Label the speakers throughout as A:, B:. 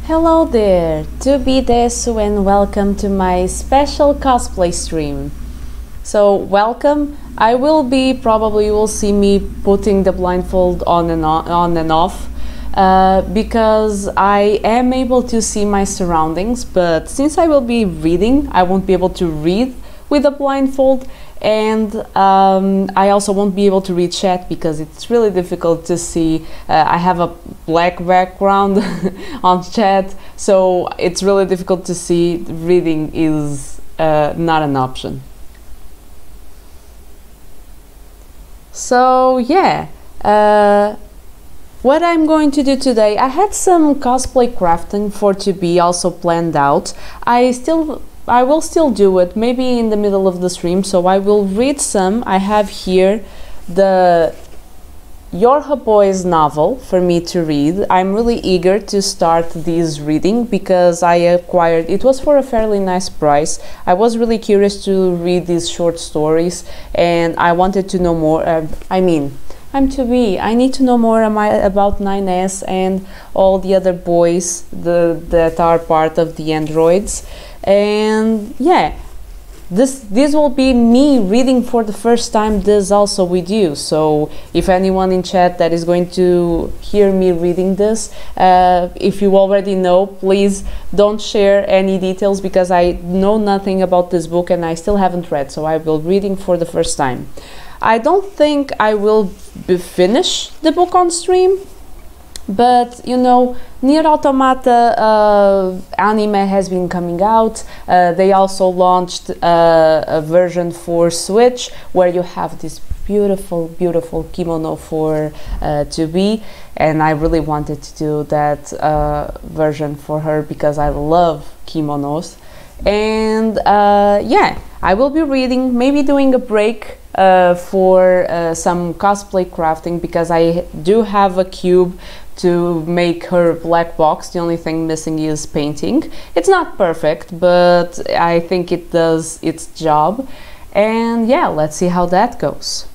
A: Hello there, tubi desu and welcome to my special cosplay stream. So welcome. I will be probably you will see me putting the blindfold on and off because I am able to see my surroundings, but since I will be reading, I won't be able to read with a blindfold, and I also won't be able to read chat because it's really difficult to see. I have a black background on chat, so it's really difficult to see. Reading is not an option. So yeah, what I'm going to do today, I had some cosplay crafting for to be also planned out. I will still do it, maybe in the middle of the stream, so I will read some. I have here the Yorha Boys novel for me to read. I'm really eager to start this reading because I acquired, it was for a fairly nice price. I was really curious to read these short stories and I wanted to know more. I'm I need to know more about 9S and all the other boys that are part of the androids. And yeah, this will be me reading for the first time this also with you. So if anyone in chat that is going to hear me reading this, if you already know, please don't share any details because I know nothing about this book and I still haven't read, so I will be reading for the first time. I don't think I will finish the book on stream, but you know, Nier Automata anime has been coming out. They also launched a version for Switch where you have this beautiful kimono for to be, and I really wanted to do that version for her because I love kimonos. And yeah, I will be reading, maybe doing a break for some cosplay crafting because I do have a cube to make her black box. The only thing missing is painting. It's not perfect, but I think it does its job. And yeah, let's see how that goes.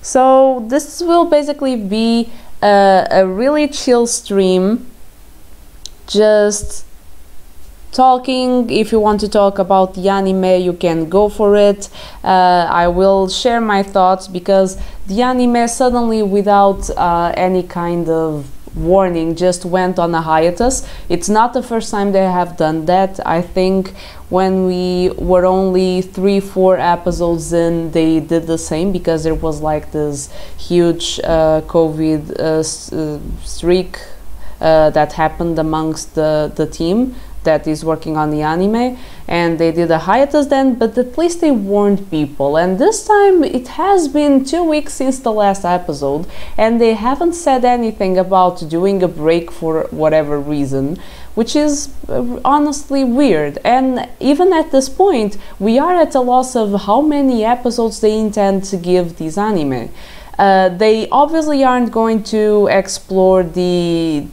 A: So this will basically be a really chill stream, just talking. If you want to talk about the anime, you can go for it. I will share my thoughts because the anime suddenly, without any kind of warning, just went on a hiatus. It's not the first time they have done that. I think when we were only 3-4 episodes in, they did the same because there was like this huge COVID streak that happened amongst the team that is working on the anime, and they did a hiatus then, but at least they warned people. And this time it has been 2 weeks since the last episode and they haven't said anything about doing a break for whatever reason, which is honestly weird. And even at this point we are at a loss of how many episodes they intend to give this anime. They obviously aren't going to explore the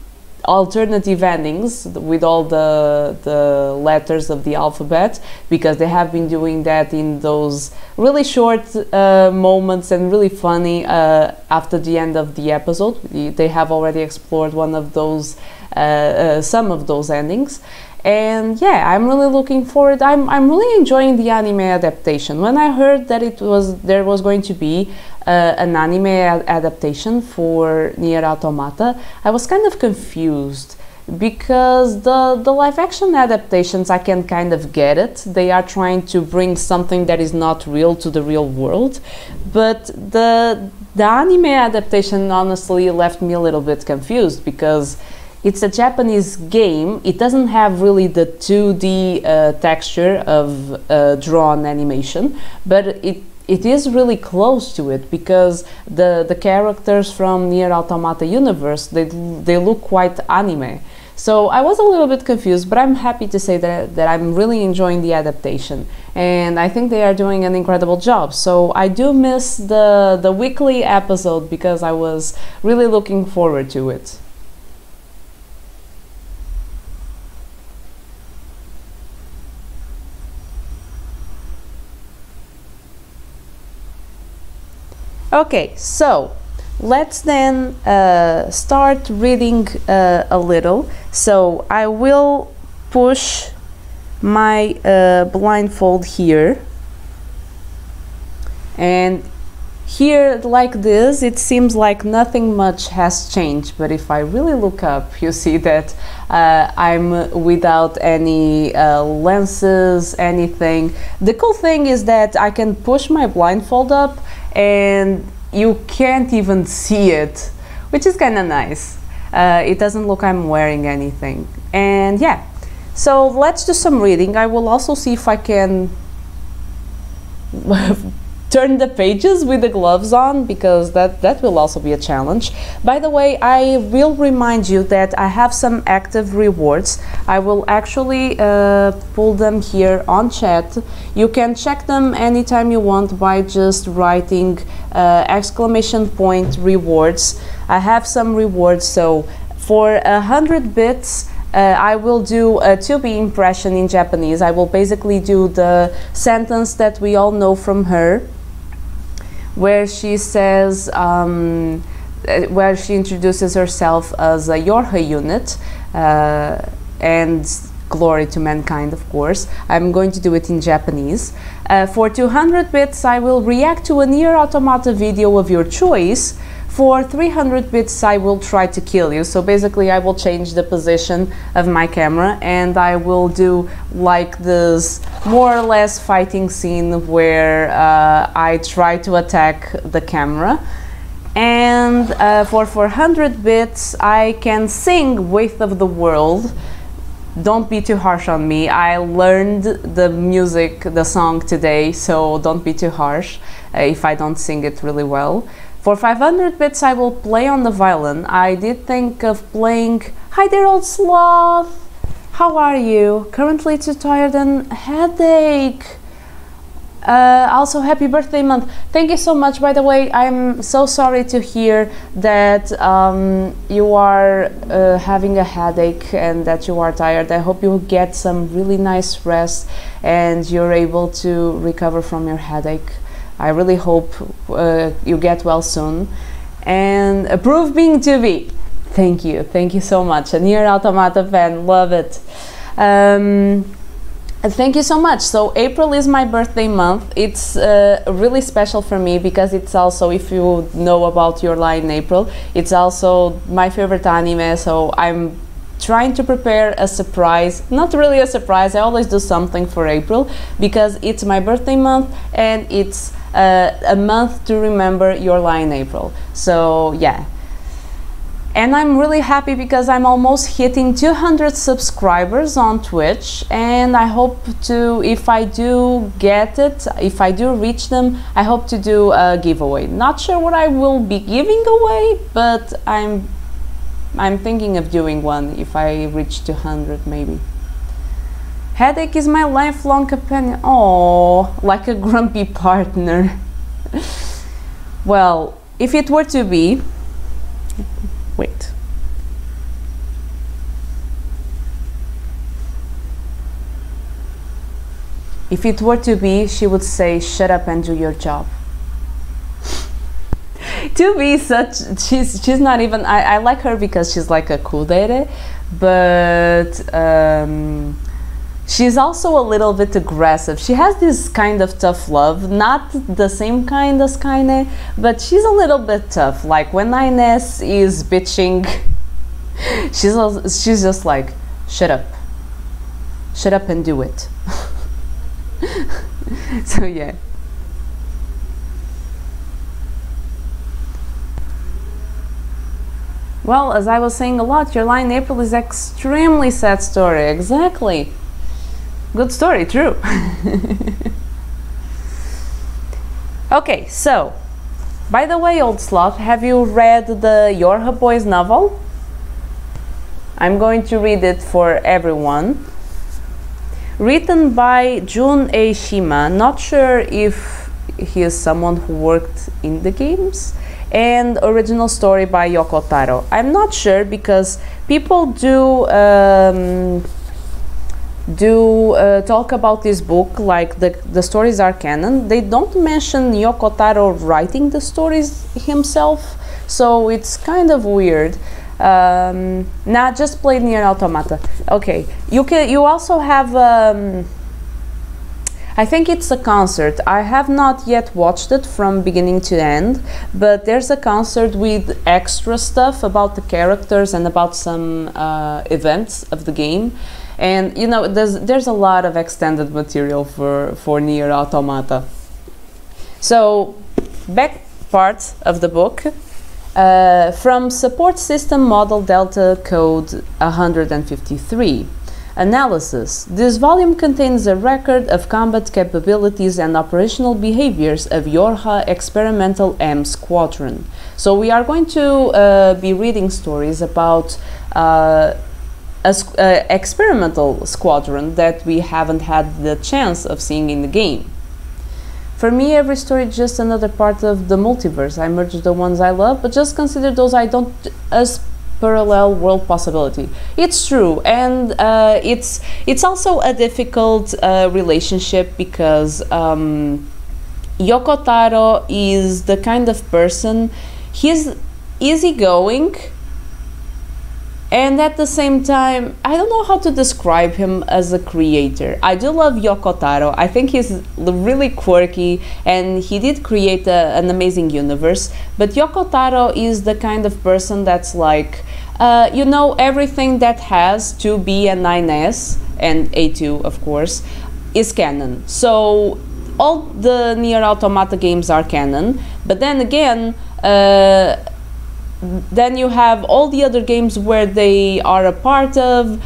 A: alternative endings with all the letters of the alphabet because they have been doing that in those really short moments and really funny after the end of the episode. They have already explored one of those some of those endings. And yeah, I'm really looking forward. I'm really enjoying the anime adaptation. When I heard that there was going to be an anime adaptation for Nier Automata, I was kind of confused because the live action adaptations, I can kind of get it. They are trying to bring something that is not real to the real world, but the anime adaptation honestly left me a little bit confused because it's a Japanese game. It doesn't have really the 2D texture of drawn animation, but it is really close to it because the characters from Nier Automata universe, they look quite anime. So I was a little bit confused, but I'm happy to say that I'm really enjoying the adaptation and I think they are doing an incredible job. So I do miss the weekly episode because I was really looking forward to it. Okay, so let's then start reading a little. So I will push my blindfold here, and here, like this, it seems like nothing much has changed, but if I really look up, you see that I'm without any lenses, anything. The cool thing is that I can push my blindfold up and you can't even see it, which is kind of nice. It doesn't look I'm wearing anything. And yeah, so let's do some reading. I will also see if I can turn the pages with the gloves on, because that will also be a challenge. By the way, I will remind you that I have some active rewards. I will actually pull them here on chat. You can check them anytime you want by just writing !rewards. I have some rewards. So for 100 bits, I will do a to-be impression in Japanese. I will basically do the sentence that we all know from her, where she says, where she introduces herself as a Yorha unit, and glory to mankind, of course. I'm going to do it in Japanese. For 200 bits, I will react to a Nier Automata video of your choice. For 300 bits, I will try to kill you. So basically, I will change the position of my camera, and I will do like this more or less fighting scene where I try to attack the camera. And for 400 bits, I can sing Weight of the World. Don't be too harsh on me. I learned the music, the song today, so don't be too harsh if I don't sing it really well. For 500 bits, I will play on the violin. I did think of playing Hi There Old Sloth. How are you? Currently too tired and headache. Also, happy birthday month. Thank you so much. By the way, I'm so sorry to hear that you are having a headache and that you are tired. I hope you get some really nice rest and you're able to recover from your headache. I really hope you get well soon. And approve being to be. Thank you so much. A Nier Automata fan, love it. Thank you so much. So April is my birthday month. It's really special for me because it's also, if you know about Yorha in April, it's also my favorite anime. So I'm trying to prepare a surprise. Not really a surprise, I always do something for April because it's my birthday month and it's a month to remember Yorha in April. So yeah. And I'm really happy because I'm almost hitting 200 subscribers on Twitch, and I hope to, if I do get it, if I do reach them, I hope to do a giveaway. Not sure what I will be giving away, but I'm thinking of doing one if I reach 200 maybe. Headache is my lifelong companion. Oh, like a grumpy partner. Well, if it were to be, wait. If it were to be, she would say, "Shut up and do your job." To be such, she's not even. I like her because she's like a kudere, but she's also a little bit aggressive. She has this kind of tough love, not the same kind as Kaine, but she's a little bit tough. Like when Ines is bitching, she's just like, shut up and do it. So yeah. Well, as I was saying a lot, Yorha in April is extremely sad story. Exactly. Good story, true. Okay, so, by the way, Old Sloth, have you read the Yorha Boys novel? I'm going to read it for everyone. Written by Jun A. Shima, not sure if he is someone who worked in the games, and original story by Yoko Taro. I'm not sure because people do talk about this book like the stories are canon. They don't mention Yoko Taro writing the stories himself, so it's kind of weird. Nah, just play Nier Automata. Okay, you also have I think it's a concert. I have not yet watched it from beginning to end, but there's a concert with extra stuff about the characters and about some events of the game. And you know, there's a lot of extended material for Nier Automata. So, back part of the book. From Support System Model Delta Code 153. Analysis. This volume contains a record of combat capabilities and operational behaviors of Yorha Experimental M Squadron. So we are going to be reading stories about an experimental squadron that we haven't had the chance of seeing in the game. For me, every story is just another part of the multiverse. I merge the ones I love, but just consider those I don't as parallel world possibility. It's true, and it's also a difficult relationship because Yoko Taro is the kind of person, he's easygoing, and at the same time, I don't know how to describe him as a creator. I do love Yoko Taro. I think he's really quirky and he did create an amazing universe. But Yoko Taro is the kind of person that's like, you know, everything that has 2B and 9S, and A2 of course, is canon. So all the Nier Automata games are canon, but then again, then you have all the other games where they are a part of,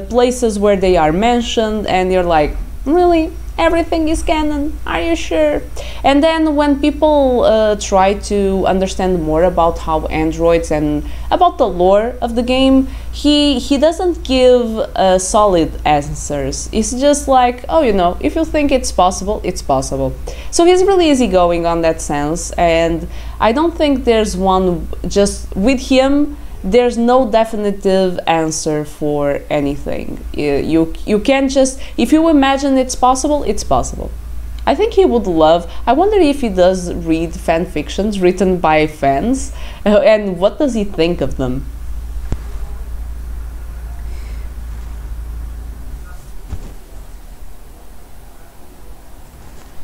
A: places where they are mentioned, and you're like, really? Everything is canon? Are you sure? And then when people try to understand more about how androids and about the lore of the game, he doesn't give solid answers. It's just like, oh, you know, if you think it's possible, it's possible. So he's really easygoing on that sense, and I don't think there's one, just with him, there's no definitive answer for anything. You can't just, if you imagine it's possible, it's possible. I think he would love, I wonder if he does read fan fictions written by fans, and what does he think of them?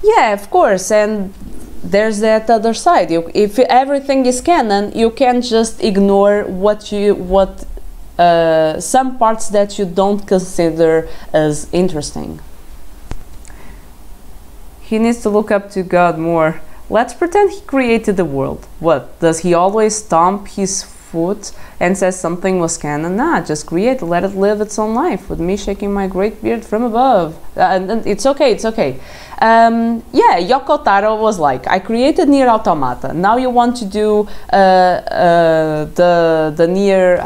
A: Yeah, of course, and there's that other side. If everything is canon, you can't just ignore some parts that you don't consider as interesting. He needs to look up to God more. Let's pretend he created the world. What, does he always stomp his foot and says something was canon? Nah, just create, let it live its own life with me shaking my great beard from above. And it's okay, it's okay. Yeah, Yoko Taro was like, I created Nier Automata. Now you want to do the Nier...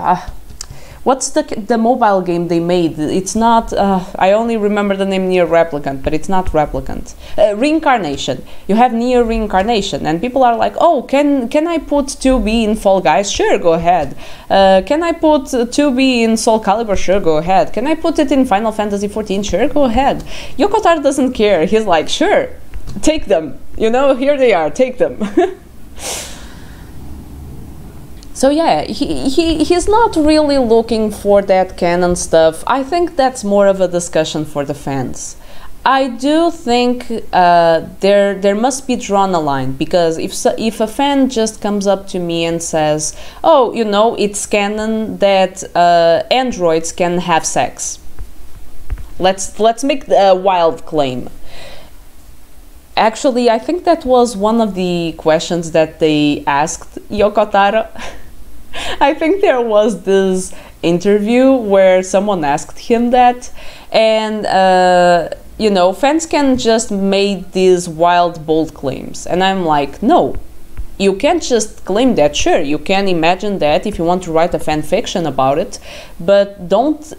A: what's the mobile game they made? It's not... I only remember the name Nier Replicant, but it's not Replicant. Reincarnation. You have Nier Reincarnation, and people are like, oh, can I put 2B in Fall Guys? Sure, go ahead. Can I put 2B in Soul Calibur? Sure, go ahead. Can I put it in Final Fantasy XIV? Sure, go ahead. Yoko Taro doesn't care. He's like, sure, take them. You know, here they are, take them. So yeah, he's not really looking for that canon stuff. I think that's more of a discussion for the fans. I do think there must be drawn a line, because if a fan just comes up to me and says, oh, you know, it's canon that androids can have sex. Let's make a wild claim. Actually, I think that was one of the questions that they asked Yoko Taro. I think there was this interview where someone asked him that, and you know, fans can just make these wild, bold claims, and I'm like, no, you can't just claim that. Sure, you can imagine that if you want to write a fan fiction about it, but don't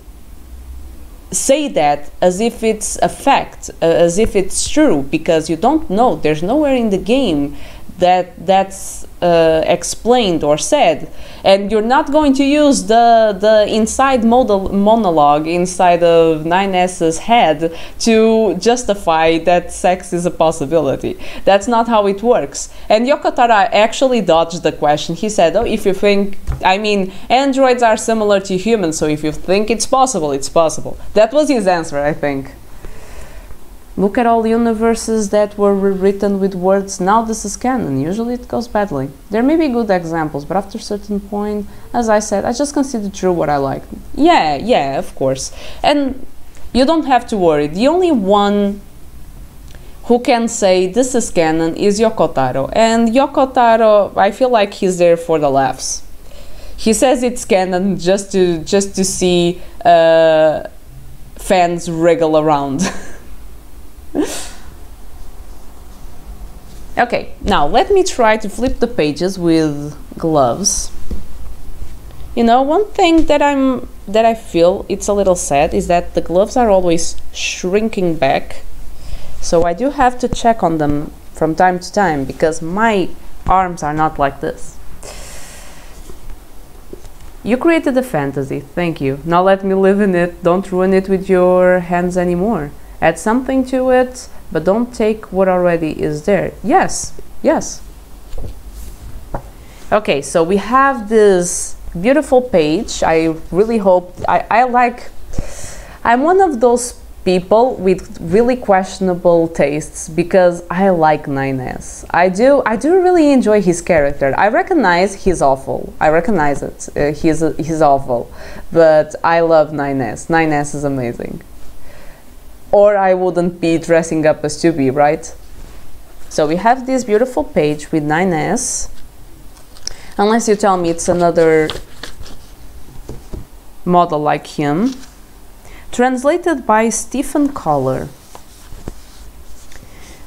A: say that as if it's a fact, as if it's true, because you don't know. There's nowhere in the game that's explained or said, and you're not going to use the inside monologue inside of 9S's head to justify that sex is a possibility. That's not how it works. And Yoko Taro actually dodged the question. He said, oh, if you think, I mean, androids are similar to humans, so if you think it's possible, it's possible. That was his answer, I think. Look at all universes that were rewritten with words. Now this is canon. Usually it goes badly. There may be good examples, but after a certain point, as I said, I just consider true what I like. Yeah, of course. And you don't have to worry. The only one who can say this is canon is Yoko Taro. And Yoko Taro, I feel like he's there for the laughs. He says it's canon just to see fans wriggle around. Okay, now let me try to flip the pages with gloves. You know, one thing that I feel it's a little sad is that the gloves are always shrinking back. So I do have to check on them from time to time because my arms are not like this. You created a fantasy, thank you. Now let me live in it. Don't ruin it with your hands anymore. Add something to it, but don't take what already is there. Yes. Okay, so we have this beautiful page. I really hope, I'm one of those people with really questionable tastes because I like 9S. I do really enjoy his character. I recognize he's awful. I recognize it. He's awful. But I love 9S. 9S is amazing. Or I wouldn't be dressing up as 2B, right? So we have this beautiful page with 9S. Unless you tell me it's another model like him. Translated by Stephen Collar.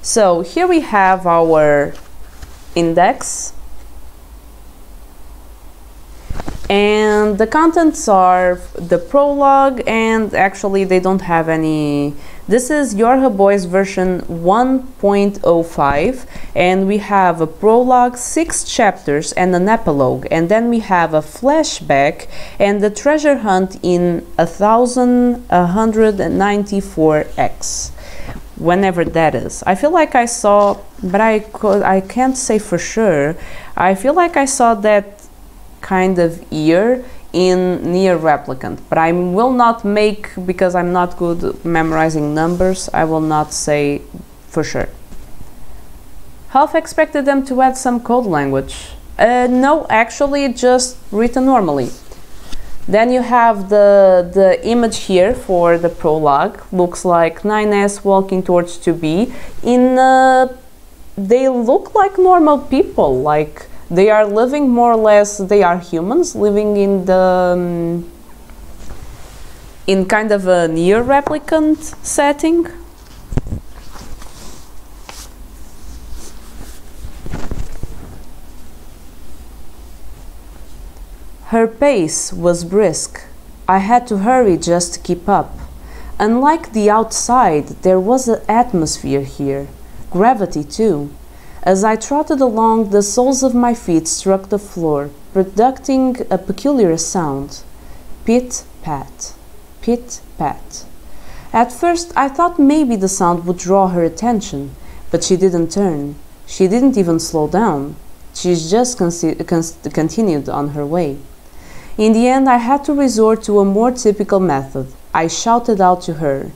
A: So here we have our index. And the contents are the prologue, and actually they don't have any. This is Yorha Boys version 1.05, and we have a prologue, 6 chapters, and an epilogue, and then we have a flashback and the treasure hunt in 1194X, whenever that is. I feel like I saw, but I can't say for sure. I feel like I saw that kind of year in Near Replicant, but I will not make, because I'm not good memorizing numbers, I will not say for sure. Half expected them to add some code language. No, actually just written normally. Then you have the image here for the prologue. Looks like 9S walking towards 2B. They look like normal people, like they are living more or less, they are humans living in the in kind of a near replicant setting. Her pace was brisk. I had to hurry just to keep up. Unlike the outside, there was an atmosphere here, gravity too. As I trotted along, the soles of my feet struck the floor, producing a peculiar sound. Pit-pat, pit-pat. At first, I thought maybe the sound would draw her attention, but she didn't turn. She didn't even slow down. She just continued on her way. In the end, I had to resort to a more typical method. I shouted out to her,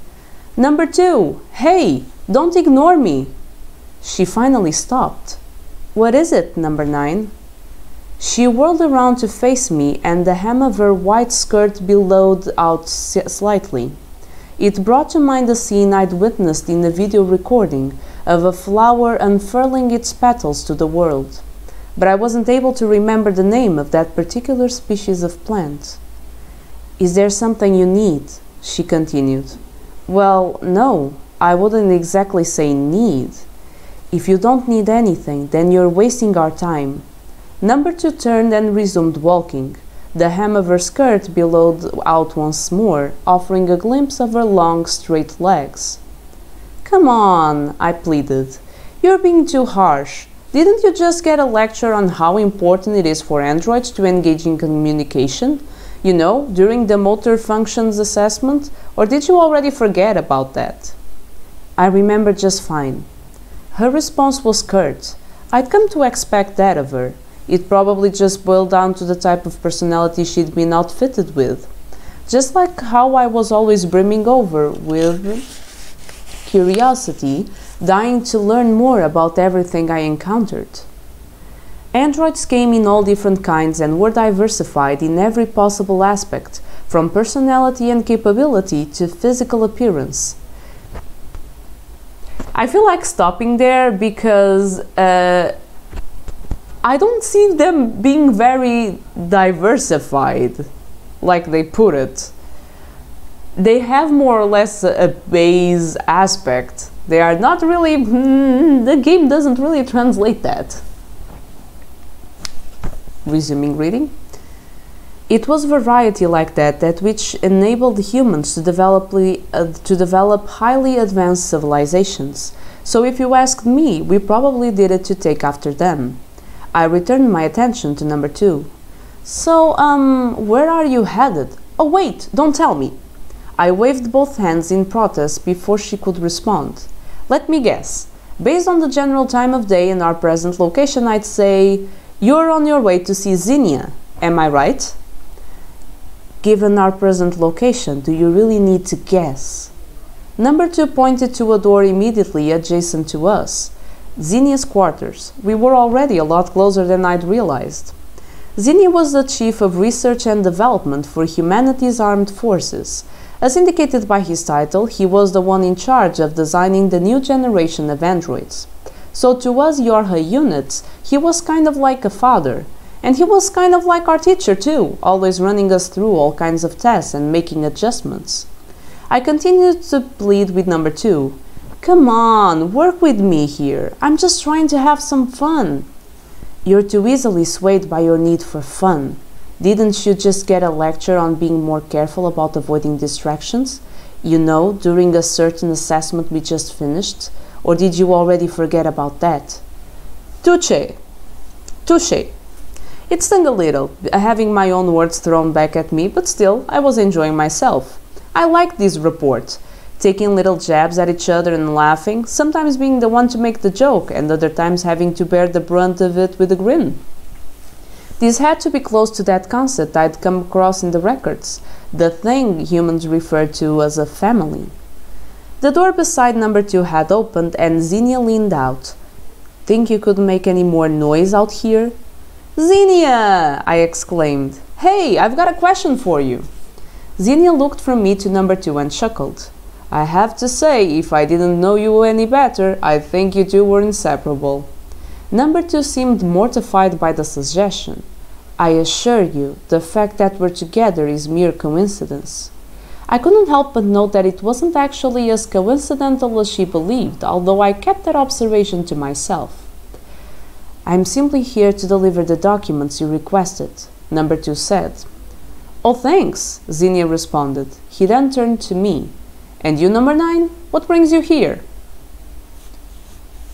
A: "Number 2, hey, don't ignore me." She finally stopped. "What is it, number 9? She whirled around to face me, and the hem of her white skirt billowed out slightly. It brought to mind a scene I'd witnessed in a video recording of a flower unfurling its petals to the world. But I wasn't able to remember the name of that particular species of plant. "Is there something you need?" she continued. "Well, no, I wouldn't exactly say need. If you don't need anything, then you're wasting our time." Number 2 turned and resumed walking. The hem of her skirt billowed out once more, offering a glimpse of her long, straight legs. "Come on," I pleaded. "You're being too harsh. Didn't you just get a lecture on how important it is for androids to engage in communication? You know, during the motor functions assessment? Or did you already forget about that? I remember just fine. Her response was curt. I'd come to expect that of her. It probably just boiled down to the type of personality she'd been outfitted with. Just like how I was always brimming over with curiosity, dying to learn more about everything I encountered. Androids came in all different kinds and were diversified in every possible aspect, from personality and capability to physical appearance. I feel like stopping there because I don't see them being very diversified, like they put it. They have more or less a base aspect. They are not really... the game doesn't really translate that. Resuming reading. It was variety like that which enabled humans to develop highly advanced civilizations. So if you asked me, we probably did it to take after them. I returned my attention to number 2. So, where are you headed? Oh wait, don't tell me. I waved both hands in protest before she could respond. Let me guess. Based on the general time of day and our present location, I'd say you're on your way to see Zinnia. Am I right? Given our present location, do you really need to guess? Number 2 pointed to a door immediately adjacent to us. Zinnia's quarters. We were already a lot closer than I'd realized. Zinnia was the Chief of Research and Development for Humanity's Armed Forces. As indicated by his title, he was the one in charge of designing the new generation of androids. So to us Yorha units, he was kind of like a father. And he was kind of like our teacher too, always running us through all kinds of tests and making adjustments. I continued to plead with number 2. Come on, work with me here. I'm just trying to have some fun. You're too easily swayed by your need for fun. Didn't you just get a lecture on being more careful about avoiding distractions? You know, during a certain assessment we just finished? Or did you already forget about that? Touché. Touché. It stung a little, having my own words thrown back at me, but still, I was enjoying myself. I liked this report, taking little jabs at each other and laughing, sometimes being the one to make the joke, and other times having to bear the brunt of it with a grin. This had to be close to that concept I'd come across in the records, the thing humans refer to as a family. The door beside number 2 had opened and Zinnia leaned out. Think you could make any more noise out here? Zinnia! I exclaimed. Hey, I've got a question for you. Zinnia looked from me to number 2 and chuckled. I have to say, if I didn't know you any better, I think you two were inseparable. Number 2 seemed mortified by the suggestion. I assure you, the fact that we're together is mere coincidence. I couldn't help but note that it wasn't actually as coincidental as she believed, although I kept that observation to myself. I'm simply here to deliver the documents you requested, number 2 said. Oh, thanks, Zinnia responded. He then turned to me. And you, number 9, what brings you here?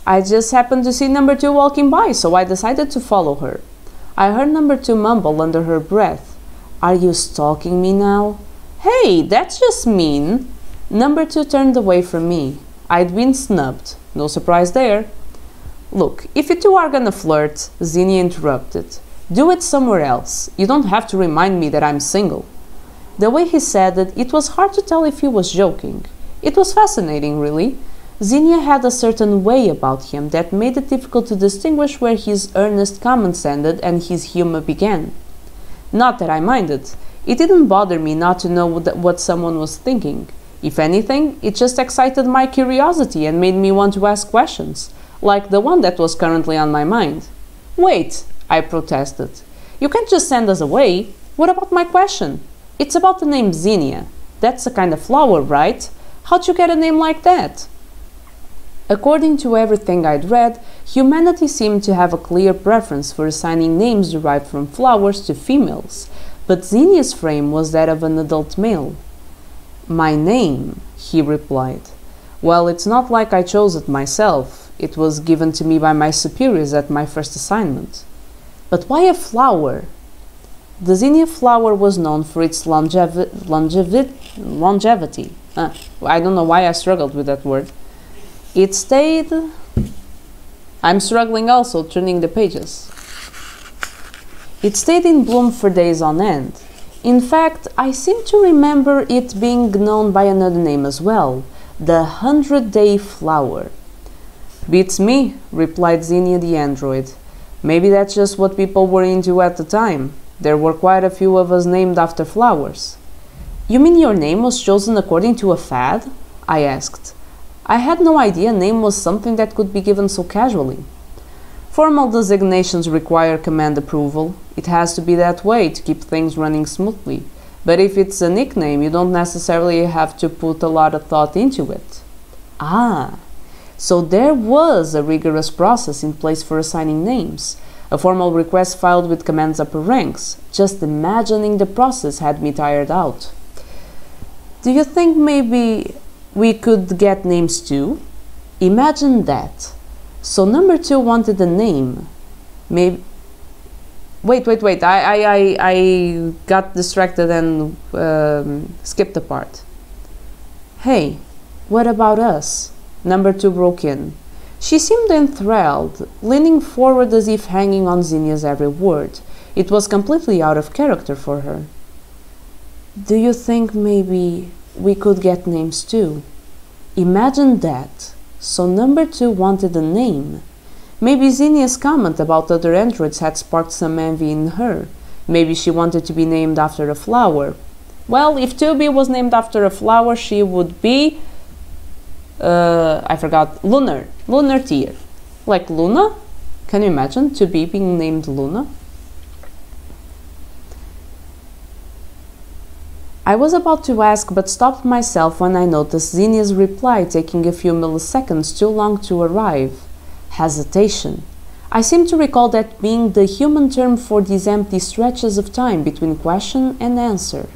A: I just happened to see number 2 walking by, so I decided to follow her. I heard number 2 mumble under her breath. Are you stalking me now? Hey, that's just mean. Number 2 turned away from me. I'd been snubbed. No surprise there. Look, if you two are gonna flirt, Zinnia interrupted, do it somewhere else. You don't have to remind me that I'm single. The way he said it, it was hard to tell if he was joking. It was fascinating, really. Zinnia had a certain way about him that made it difficult to distinguish where his earnest comments ended and his humor began. Not that I minded. It didn't bother me not to know what someone was thinking. If anything, it just excited my curiosity and made me want to ask questions, like the one that was currently on my mind. Wait, I protested. You can't just send us away. What about my question? It's about the name Zinnia. That's a kind of flower, right? How'd you get a name like that? According to everything I'd read, humanity seemed to have a clear preference for assigning names derived from flowers to females, but Zinnia's frame was that of an adult male. My name, he replied. Well, it's not like I chose it myself. It was given to me by my superiors at my first assignment. But why a flower? The zinnia flower was known for its longevity. I don't know why I struggled with that word. It stayed... I'm struggling also, turning the pages. It stayed in bloom for days on end. In fact, I seem to remember it being known by another name as well, the 100-day flower. Beats me, replied Zinnia the android. Maybe that's just what people were into at the time. There were quite a few of us named after flowers. You mean your name was chosen according to a fad? I asked. I had no idea a name was something that could be given so casually. Formal designations require command approval. It has to be that way to keep things running smoothly. But if it's a nickname, you don't necessarily have to put a lot of thought into it. Ah, so there was a rigorous process in place for assigning names. A formal request filed with command's upper ranks. Just imagining the process had me tired out. Do you think maybe we could get names too? Imagine that. So number 2 wanted a name. Maybe... Wait. I got distracted and skipped a part. Hey, what about us? Number 2 broke in. She seemed enthralled, leaning forward as if hanging on Zinnia's every word. It was completely out of character for her. Do you think maybe we could get names too? Imagine that. So number 2 wanted a name. Maybe Zinnia's comment about other androids had sparked some envy in her. Maybe she wanted to be named after a flower. Well, if 2B was named after a flower, she would be... I forgot. Lunar Tear. Like Luna? Can you imagine 2B being named Luna? I was about to ask, but stopped myself when I noticed Zinnia's reply taking a few milliseconds too long to arrive. Hesitation. I seem to recall that being the human term for these empty stretches of time between question and answer.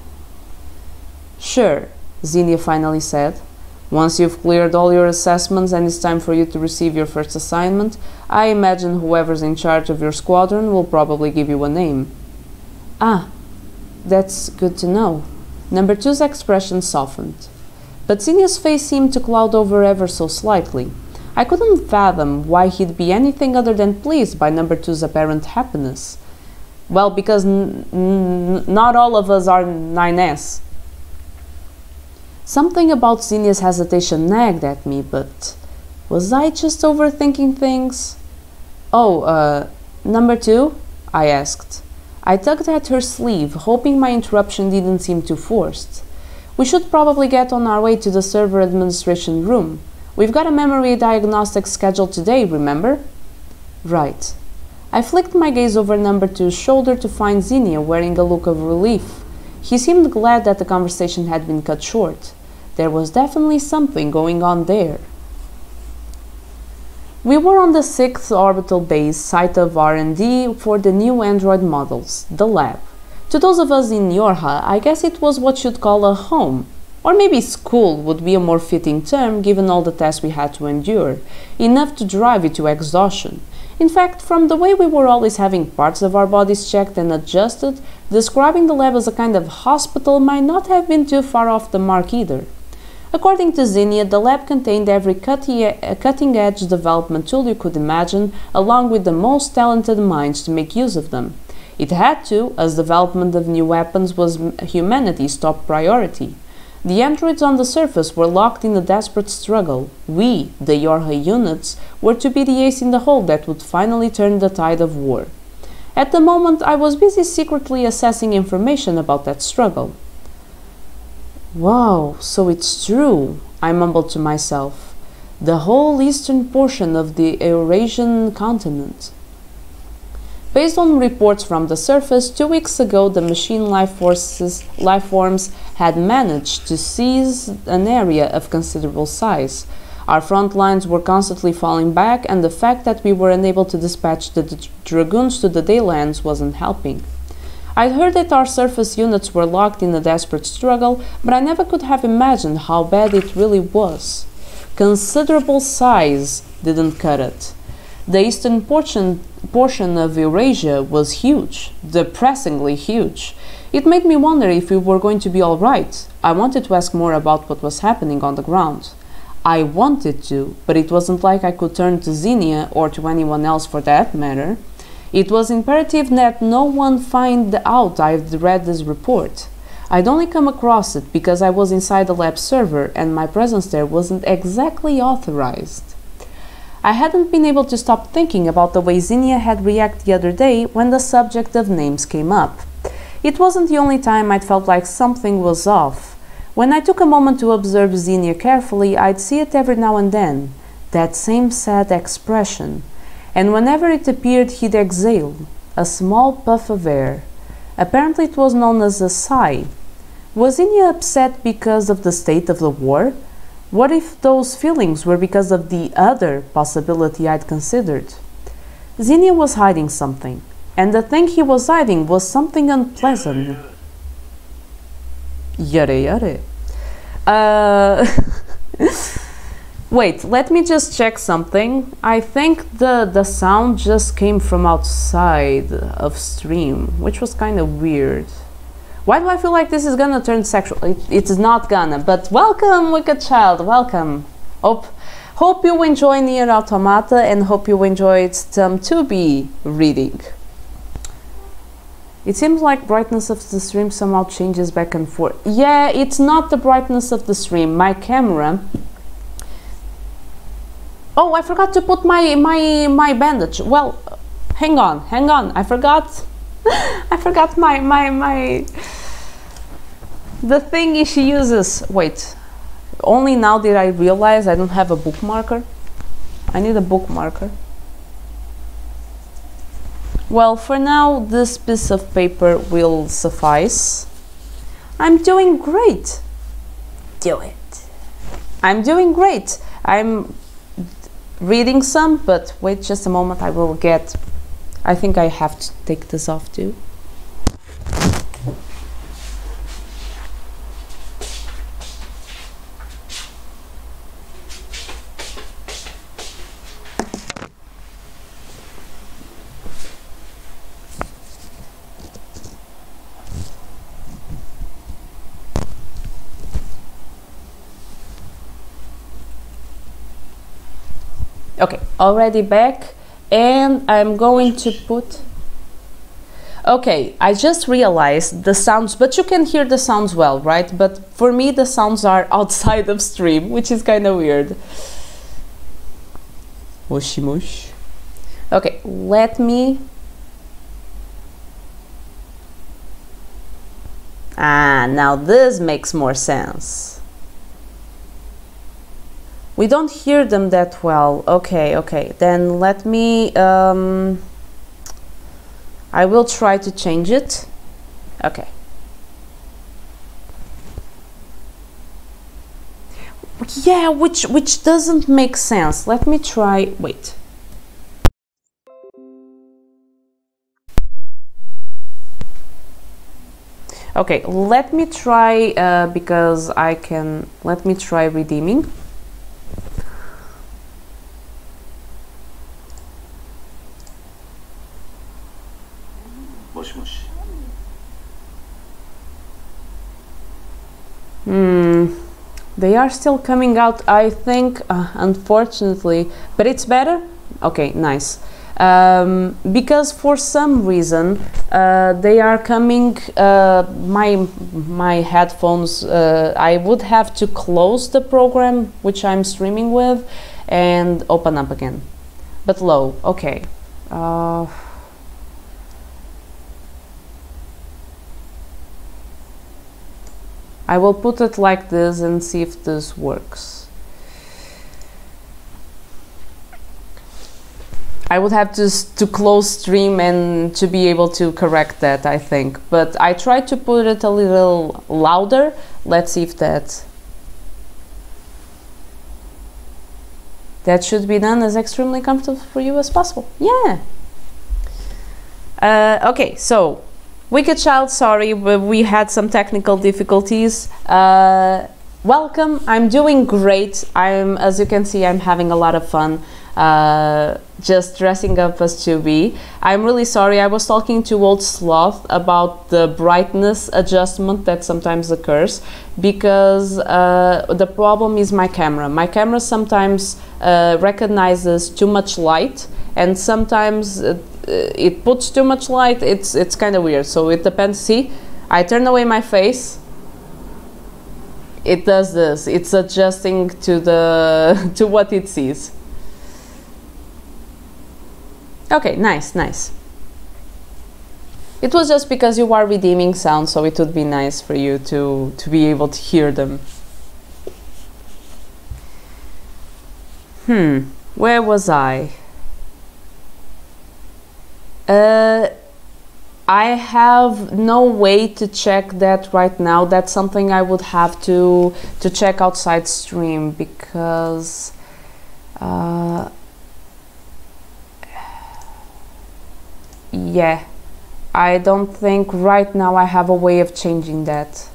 A: Sure, Zinnia finally said. Once you've cleared all your assessments and it's time for you to receive your first assignment, I imagine whoever's in charge of your squadron will probably give you a name. Ah, that's good to know. Number 2's expression softened. But Zinnia's face seemed to cloud over ever so slightly. I couldn't fathom why he'd be anything other than pleased by number 2's apparent happiness. Well, because not all of us are 9S. Something about Zinnia's hesitation nagged at me, but was I just overthinking things? Oh, number 2? I asked. I tugged at her sleeve, hoping my interruption didn't seem too forced. We should probably get on our way to the server administration room. We've got a memory diagnostic scheduled today, remember? Right. I flicked my gaze over number 2's shoulder to find Zinnia wearing a look of relief. He seemed glad that the conversation had been cut short. There was definitely something going on there. We were on the 6th orbital base site of R&D for the new android models, the lab. To those of us in Yorha, I guess it was what you'd call a home. Or maybe school would be a more fitting term given all the tests we had to endure, enough to drive you to exhaustion. In fact, from the way we were always having parts of our bodies checked and adjusted, describing the lab as a kind of hospital might not have been too far off the mark either. According to Zinnia, the lab contained every cutting-edge development tool you could imagine, along with the most talented minds to make use of them. It had to, as development of new weapons was humanity's top priority. The androids on the surface were locked in a desperate struggle. We, the Yorha units, were to be the ace in the hole that would finally turn the tide of war. At the moment, I was busy secretly assessing information about that struggle. Wow, so it's true, I mumbled to myself. The whole eastern portion of the Eurasian continent. Based on reports from the surface, 2 weeks ago the machine life forms had managed to seize an area of considerable size. Our front lines were constantly falling back, and the fact that we were unable to dispatch the dragoons to the Daylands wasn't helping. I'd heard that our surface units were locked in a desperate struggle, but I never could have imagined how bad it really was. considerable size didn't cut it. The eastern portion of Eurasia was huge, depressingly huge. It made me wonder if we were going to be all right. I wanted to ask more about what was happening on the ground. I wanted to, but it wasn't like I could turn to Xenia or to anyone else for that matter. It was imperative that no one find out I'd read this report. I'd only come across it because I was inside the lab server and my presence there wasn't exactly authorized. I hadn't been able to stop thinking about the way Xenia had reacted the other day when the subject of names came up. It wasn't the only time I'd felt like something was off. When I took a moment to observe Xenia carefully, I'd see it every now and then, that same sad expression. And whenever it appeared, he'd exhale, a small puff of air. Apparently it was known as a sigh. Was Xenia upset because of the state of the war? What if those feelings were because of the other possibility I'd considered? Xenia was hiding something, and the thing he was hiding was something unpleasant. Yare yare. Wait, let me just check something. I think the sound just came from outside of stream, which was kind of weird. Why do I feel like this is gonna turn sexual? It's not gonna, but welcome, wicked child, welcome. Hope you enjoy Nier Automata and hope you enjoyed some 2B reading. It seems like brightness of the stream somehow changes back and forth. Yeah, it's not the brightness of the stream. My camera... Oh, I forgot to put my bandage. Well, hang on. I forgot. I forgot my... The thingy she uses. Wait. Only now did I realize I don't have a bookmarker. I need a bookmarker. Well, for now, this piece of paper will suffice. I'm doing great. Do it. I'm doing great. I'm reading some, but wait just a moment, I will get... I think I have to take this off too. Okay, already back, and I'm going to put... Okay, I just realized the sounds, but you can hear the sounds well, right? But for me, the sounds are outside of stream, which is kind of weird. Mushy mush. Okay, let me... Ah, now this makes more sense. We don't hear them that well. Okay, then let me... I will try to change it. Okay. Yeah, which doesn't make sense. Let me try... Wait. Okay, let me try, because I can... Let me try redeeming. They are still coming out, I think, unfortunately, but it's better? Okay, nice. Because for some reason they are coming, my headphones, I would have to close the program which I'm streaming with and open up again. But low, okay. I will put it like this and see if this works. I would have to close stream and to be able to correct that, I think. But I tried to put it a little louder. Let's see if that should be done as extremely comfortable for you as possible. Yeah. Okay, so Wicked Child, sorry, we had some technical difficulties. welcome. I'm doing great. As you can see, I'm having a lot of fun. Just dressing up as 2B. I'm really sorry. I was talking to Old Sloth about the brightness adjustment that sometimes occurs because the problem is my camera. My camera sometimes recognizes too much light, and sometimes it puts too much light. It's kind of weird. So it depends. See, I turn away my face. It does this. It's adjusting to the to what it sees. Okay, nice, nice. It was just because you are redeeming sounds, so it would be nice for you to be able to hear them. Where was I? I have no way to check that right now. That's something I would have to check outside stream because yeah, I don't think right now I have a way of changing that.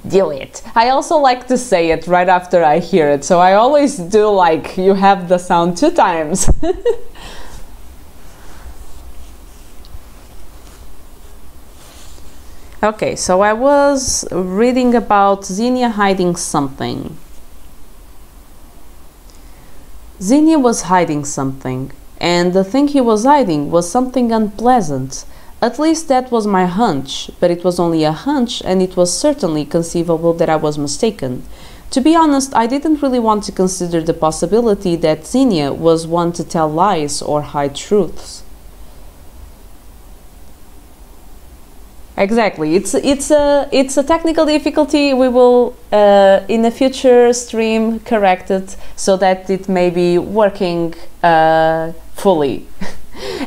A: Do it. I also like to say it right after I hear it, so I always do like you have the sound 2 times. Okay, so I was reading about Xenia hiding something. Xenia was hiding something, and the thing he was hiding was something unpleasant. At least that was my hunch, but it was only a hunch, and it was certainly conceivable that I was mistaken. To be honest, I didn't really want to consider the possibility that Xenia was one to tell lies or hide truths. Exactly, it's a technical difficulty. We will in a future stream correct it so that it may be working fully.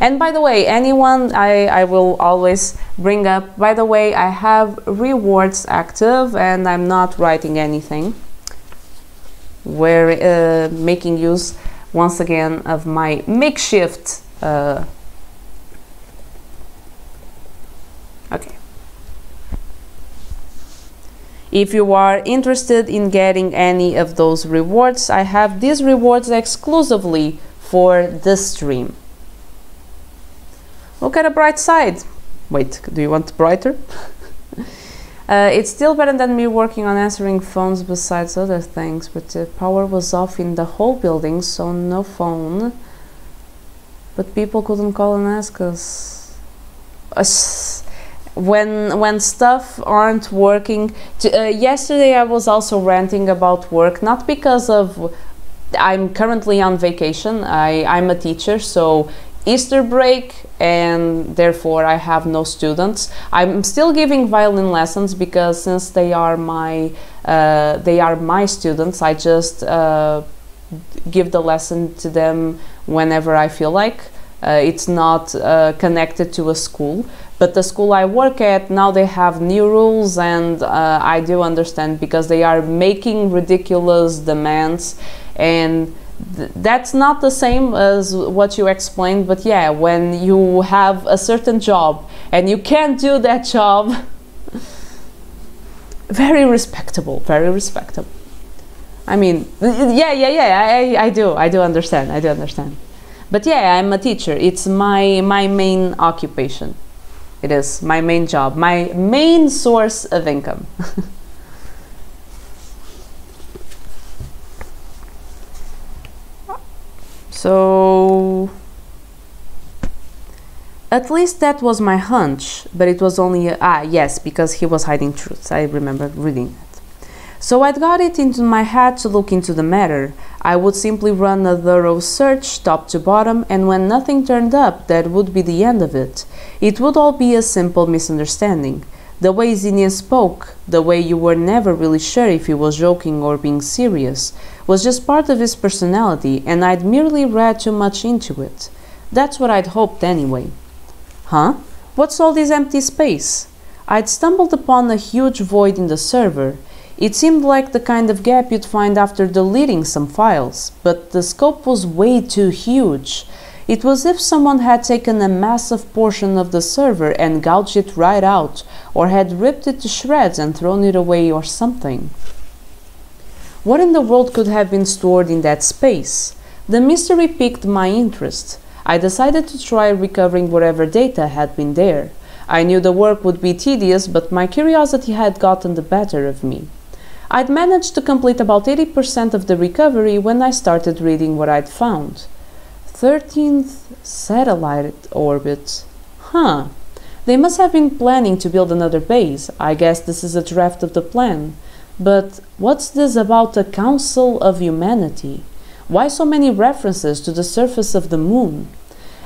A: And by the way, anyone I will always bring up, by the way, I have rewards active and I'm not writing anything. We're making use once again of my makeshift okay. If you are interested in getting any of those rewards, I have these rewards exclusively for this stream. Look at a bright side. Wait, do you want brighter? It's still better than me working on answering phones besides other things, but the power was off in the whole building, so no phone. But people couldn't call and ask us. When stuff aren't working. Yesterday I was also ranting about work, not because of I'm currently on vacation. I'm a teacher, so Easter break, and therefore I have no students. I'm still giving violin lessons because since they are my students, I just give the lesson to them whenever I feel like. It's not connected to a school, but the school I work at now, they have new rules, and I do understand because they are making ridiculous demands, and that's not the same as what you explained. But yeah, when you have a certain job and you can't do that job, very respectable, very respectable. I mean, yeah, I do understand. But yeah, I'm a teacher. It's my main occupation. It is my main job, my main source of income. So, at least that was my hunch, but it was only yes, because he was hiding truths. I remember reading that. So I'd got it into my head to look into the matter. I would simply run a thorough search top to bottom, and when nothing turned up, that would be the end of it. It would all be a simple misunderstanding. The way Xenia spoke, the way you were never really sure if he was joking or being serious, was just part of his personality, and I'd merely read too much into it. That's what I'd hoped anyway. Huh? What's all this empty space? I'd stumbled upon a huge void in the server. It seemed like the kind of gap you'd find after deleting some files, but the scope was way too huge. It was as if someone had taken a massive portion of the server and gouged it right out, or had ripped it to shreds and thrown it away or something. What in the world could have been stored in that space? The mystery piqued my interest. I decided to try recovering whatever data had been there. I knew the work would be tedious, but my curiosity had gotten the better of me. I'd managed to complete about 80% of the recovery when I started reading what I'd found. 13th satellite orbit. Huh. They must have been planning to build another base. I guess this is a draft of the plan. But what's this about a Council of Humanity? Why so many references to the surface of the moon?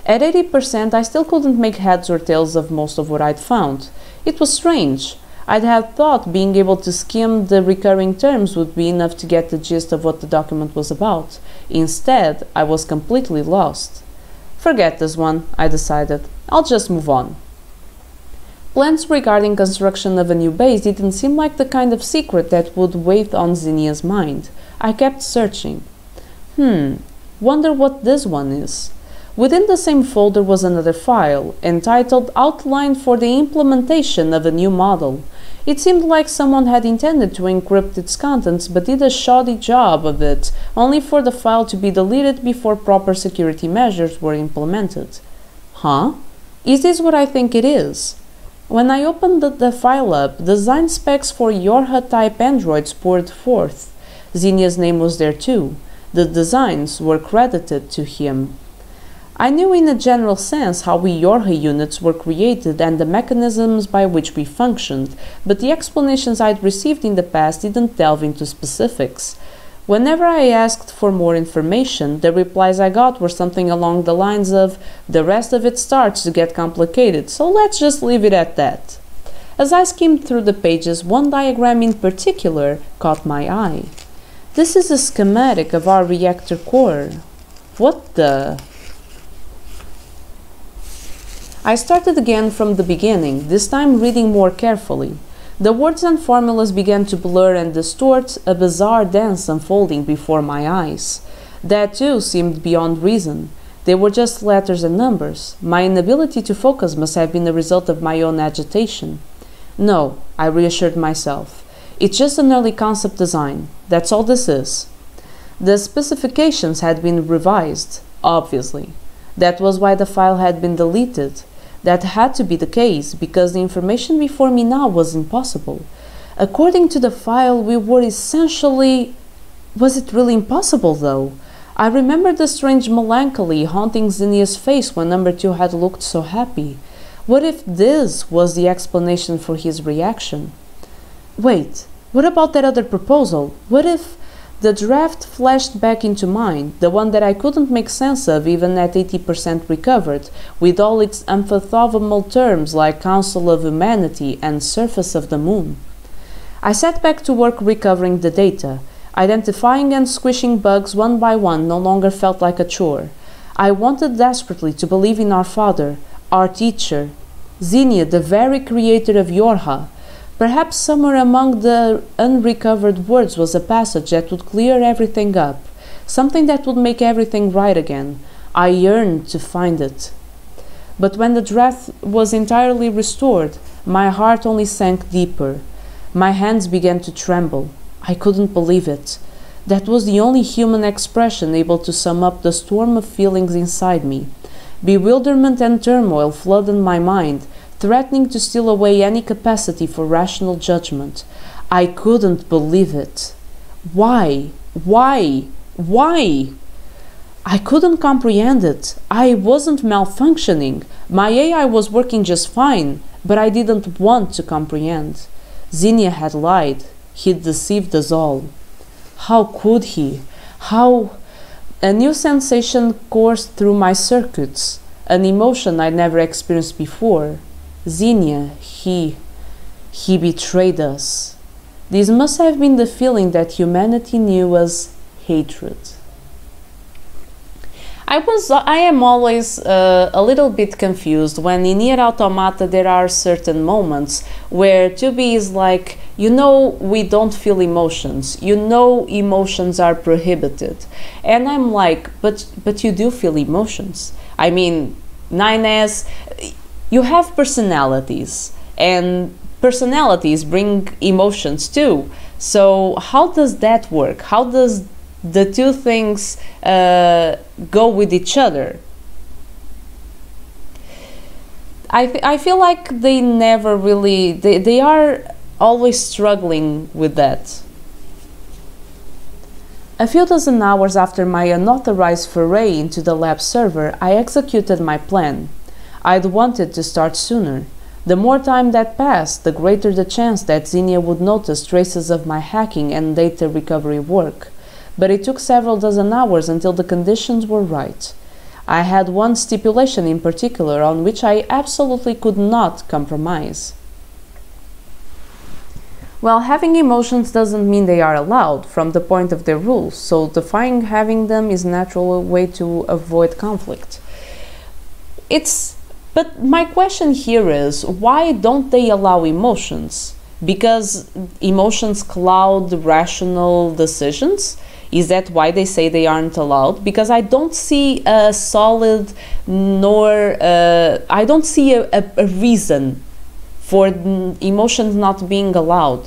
A: At 80%, I still couldn't make heads or tails of most of what I'd found. It was strange. I'd have thought being able to skim the recurring terms would be enough to get the gist of what the document was about. Instead, I was completely lost. Forget this one, I decided. I'll just move on. Plans regarding construction of a new base didn't seem like the kind of secret that would weigh on Zinnia's mind. I kept searching. Wonder what this one is. Within the same folder was another file, entitled Outline for the Implementation of a New Model. It seemed like someone had intended to encrypt its contents but did a shoddy job of it, only for the file to be deleted before proper security measures were implemented. Huh? Is this what I think it is? When I opened the file up, design specs for Yorha-type androids poured forth. Zinnia's name was there too. The designs were credited to him. I knew in a general sense how we Yorha units were created and the mechanisms by which we functioned, but the explanations I'd received in the past didn't delve into specifics. Whenever I asked for more information, the replies I got were something along the lines of, "The rest of it starts to get complicated, so let's just leave it at that." As I skimmed through the pages, one diagram in particular caught my eye. This is a schematic of our reactor core. What the... I started again from the beginning, this time reading more carefully. The words and formulas began to blur and distort, a bizarre dance unfolding before my eyes. That too seemed beyond reason. They were just letters and numbers. My inability to focus must have been the result of my own agitation. No, I reassured myself. It's just an early concept design. That's all this is. The specifications had been revised, obviously. That was why the file had been deleted. That had to be the case, because the information before me now was impossible. According to the file, we were essentially... Was it really impossible, though? I remembered the strange melancholy haunting Zinnia's face when number 2 had looked so happy. What if this was the explanation for his reaction? Wait, what about that other proposal? What if... The draft flashed back into mind, the one that I couldn't make sense of even at 80% recovered, with all its amphithomal terms like Council of Humanity and Surface of the Moon. I sat back to work recovering the data. Identifying and squishing bugs one by one no longer felt like a chore. I wanted desperately to believe in our father, our teacher, Zinnia, the very creator of Yorha. Perhaps somewhere among the unrecovered words was a passage that would clear everything up, something that would make everything right again. I yearned to find it. But when the draft was entirely restored, my heart only sank deeper. My hands began to tremble. I couldn't believe it. That was the only human expression able to sum up the storm of feelings inside me. Bewilderment and turmoil flooded my mind, threatening to steal away any capacity for rational judgment. I couldn't believe it. Why? Why? Why? I couldn't comprehend it. I wasn't malfunctioning. My AI was working just fine, but I didn't want to comprehend. Zinnia had lied. He'd deceived us all. How could he? How? A new sensation coursed through my circuits, an emotion I'd never experienced before. Zinnia, he betrayed us. This must have been the feeling that humanity knew as hatred. I am always a little bit confused when in Nier Automata there are certain moments where 2B is like, you know, we don't feel emotions, you know, emotions are prohibited, and I'm like, but you do feel emotions. I mean, 9S, you have personalities, and personalities bring emotions too. So how does that work? How does the two things go with each other? I feel like they never really, they are always struggling with that. A few dozen hours after my unauthorized foray into the lab server, I executed my plan. I'd wanted to start sooner. The more time that passed, the greater the chance that Xenia would notice traces of my hacking and data recovery work. But it took several dozen hours until the conditions were right. I had one stipulation in particular on which I absolutely could not compromise. Well, having emotions doesn't mean they are allowed from the point of their rules, so defying having them is a natural way to avoid conflict. But my question here is, why don't they allow emotions? Because emotions cloud rational decisions? Is that why they say they aren't allowed? Because I don't see a solid I don't see a reason for emotions not being allowed.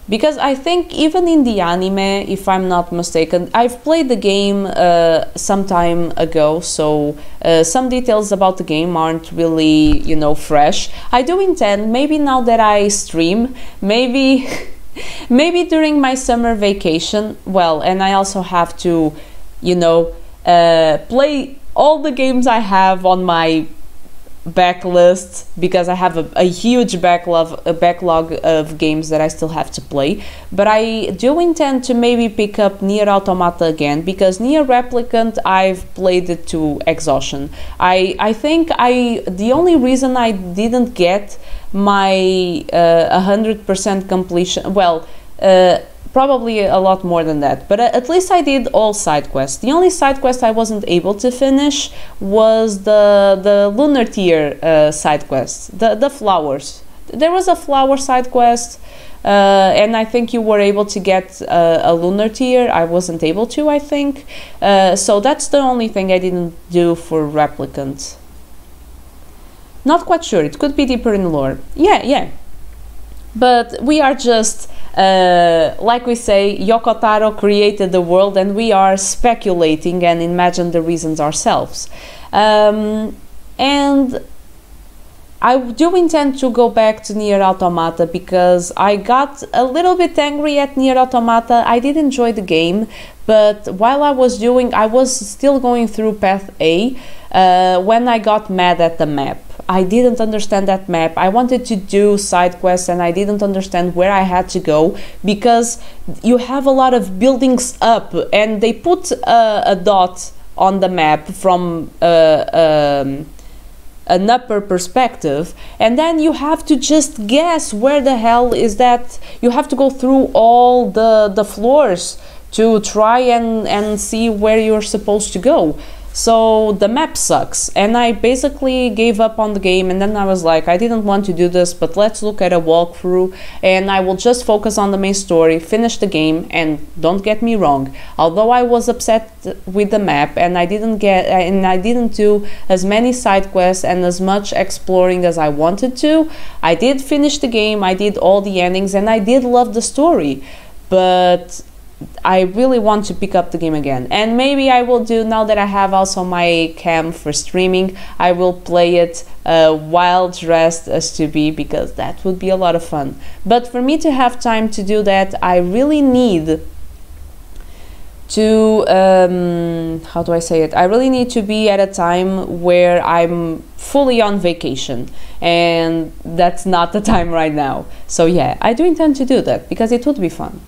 A: Because I think even in the anime, if I'm not mistaken, I've played the game some time ago, so some details about the game aren't really, you know, fresh. I do intend, maybe now that I stream, maybe maybe during my summer vacation, well, and I also have to, you know, play all the games I have on my backlist, because I have a huge backlog of games that I still have to play. But I do intend to maybe pick up Nier Automata again, because Nier Replicant, I've played it to exhaustion. I think the only reason I didn't get my 100% completion, well, probably a lot more than that, but at least I did all side quests. The only side quest I wasn't able to finish was the lunar tier side quest, the flowers. There was a flower side quest, and I think you were able to get a lunar tier. I wasn't able to, I think. So that's the only thing I didn't do for Replicant. Not quite sure, it could be deeper in lore. Yeah. But we are just, like we say, Yoko Taro created the world and we are speculating and imagine the reasons ourselves. And I do intend to go back to Nier Automata because I got a little bit angry at Nier Automata. I did enjoy the game, but while I was still going through Path A when I got mad at the map. I didn't understand that map. I wanted to do side quests and I didn't understand where I had to go, because you have a lot of buildings up and they put a dot on the map from an upper perspective, and then you have to just guess where the hell is that. You have to go through all the floors to try and see where you're supposed to go. So the map sucks, and I basically gave up on the game, and then I was like, I didn't want to do this, but let's look at a walkthrough and I will just focus on the main story, finish the game. And don't get me wrong, although I was upset with the map and I didn't do as many side quests and as much exploring as I wanted to, I did finish the game, I did all the endings, and I did love the story. But I really want to pick up the game again, and maybe I will do, now that I have also my cam for streaming, I will play it while dressed as to be, because that would be a lot of fun. But for me to have time to do that, I really need to how do I say it? I really need to be at a time where I'm fully on vacation, and that's not the time right now. So yeah, I do intend to do that because it would be fun.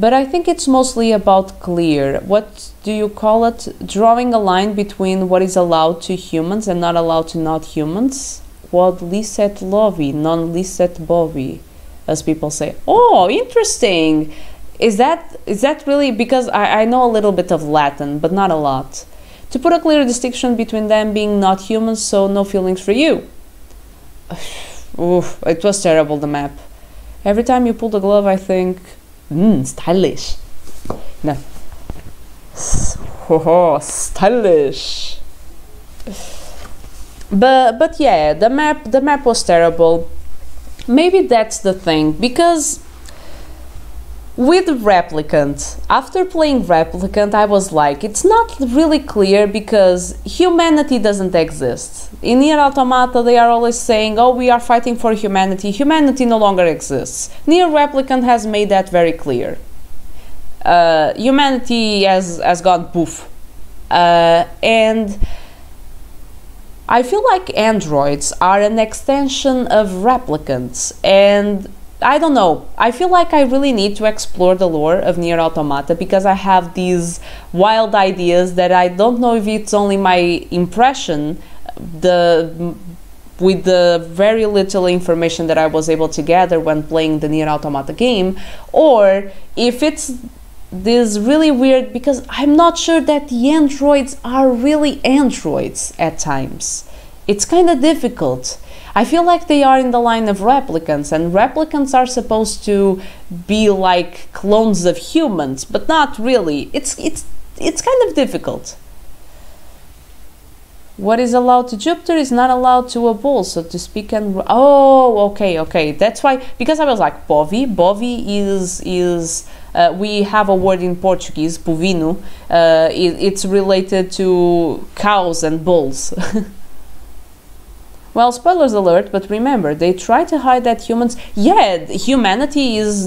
A: But I think it's mostly about clear, what do you call it? Drawing a line between what is allowed to humans and not allowed to not humans. Quod licet lovi, non licet bovi, as people say. Oh, interesting. Is that really, because I know a little bit of Latin, but not a lot. To put a clear distinction between them being not humans, so no feelings for you. Oof, it was terrible, the map. Every time you pull the glove, I think, stylish. No. Oh, stylish. But yeah, the map was terrible. Maybe that's the thing, because with Replicant, after playing Replicant, I was like, it's not really clear because humanity doesn't exist. In Nier Automata, they are always saying, oh, we are fighting for humanity. Humanity no longer exists. Nier Replicant has made that very clear. Humanity has gone poof. And I feel like androids are an extension of replicants, and I don't know, I feel like I really need to explore the lore of Nier Automata because I have these wild ideas that I don't know if it's only my impression with the very little information that I was able to gather when playing the Nier Automata game, or if it's this really weird, because I'm not sure that the androids are really androids at times. It's kind of difficult. I feel like they are in the line of replicants, and replicants are supposed to be like clones of humans, but not really. It's kind of difficult. What is allowed to Jupiter is not allowed to a bull, so to speak. And oh, okay. That's why, because I was like, Bovi is we have a word in Portuguese, bovino. It's related to cows and bulls. Well, spoilers alert, but remember, they try to hide that humans... Yeah, humanity is...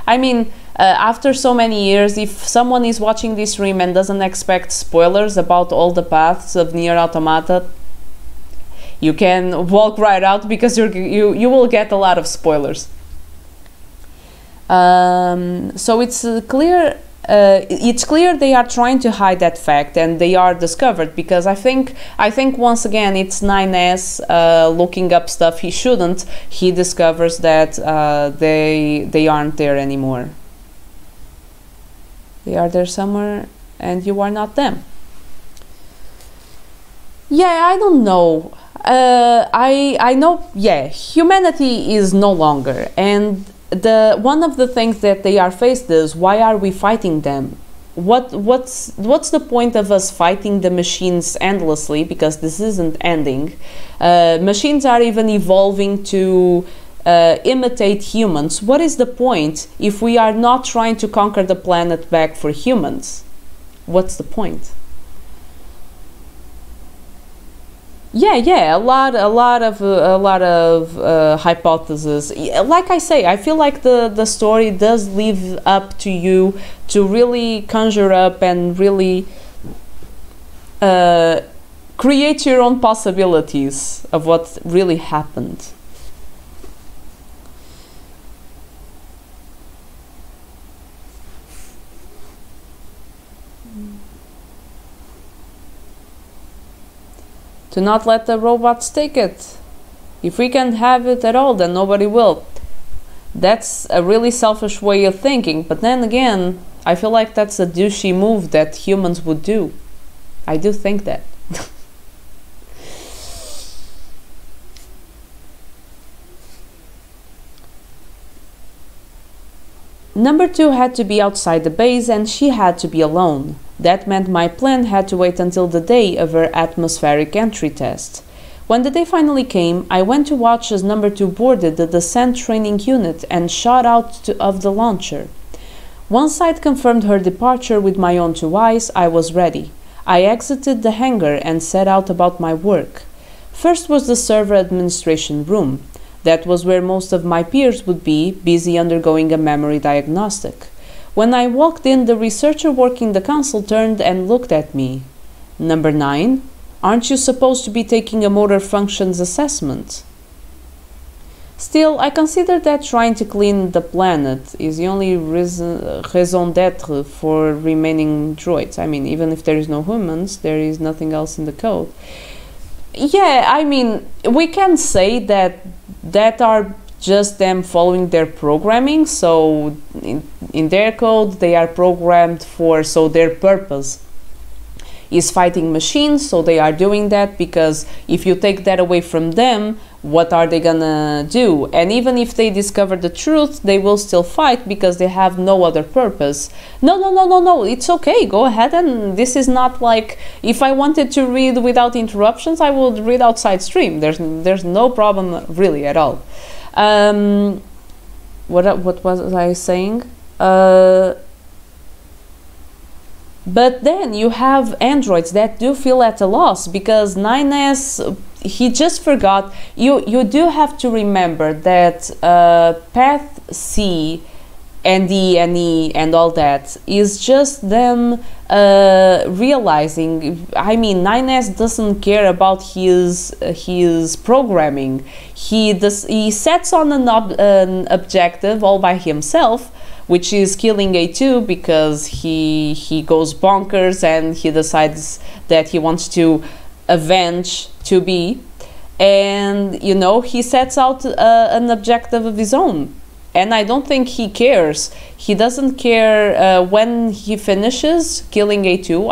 A: I mean, after so many years, if someone is watching this stream and doesn't expect spoilers about all the paths of Nier Automata, you can walk right out because you will get a lot of spoilers. So it's clear they are trying to hide that fact, and they are discovered, because I think once again it's 9S looking up stuff he shouldn't. He discovers that they aren't there anymore. They are there somewhere, and you are not them. Yeah, I don't know. I know. Yeah, humanity is no longer, and one of the things that they are faced is, why are we fighting them? What's the point of us fighting the machines endlessly, because this isn't ending? Machines are even evolving to imitate humans. What is the point if we are not trying to conquer the planet back for humans? What's the point? Yeah, a lot of hypotheses. Like I say, I feel like the story does leave up to you to really conjure up and really create your own possibilities of what really happened. To not let the robots take it. If we can't have it at all, then nobody will. That's a really selfish way of thinking, but then again, I feel like that's a douchey move that humans would do. I do think that. Number 2 had to be outside the base, and she had to be alone. That meant my plan had to wait until the day of her atmospheric entry test. When the day finally came, I went to watch as Number 2 boarded the descent training unit and shot out of the launcher. Once I'd confirmed her departure with my own 2 eyes, I was ready. I exited the hangar and set out about my work. First was the server administration room. That was where most of my peers would be, busy undergoing a memory diagnostic. When I walked in, the researcher working the console turned and looked at me. Number 9, aren't you supposed to be taking a motor functions assessment? Still, I consider that trying to clean the planet is the only raison d'etre for remaining droids. I mean, even if there is no humans, there is nothing else in the code. Yeah, I mean, we can say that are just them following their programming. So in their code, they are programmed for, so their purpose is fighting machines, so they are doing that, because if you take that away from them, What are they gonna do? And even if they discover the truth, they will still fight because they have no other purpose. No, it's okay, go ahead. And this is not like, if I wanted to read without interruptions, I would read outside stream. There's no problem really at all. What was I saying? But then you have androids that do feel at a loss, because 9S, he just forgot. You do have to remember that Path C and D and E and all that is just them realizing. I mean, 9S doesn't care about his programming. He sets on an objective all by himself, which is killing A2, because he goes bonkers and he decides that he wants to avenge 2B, and you know, he sets out an objective of his own, and I don't think he cares. He doesn't care when he finishes killing A2.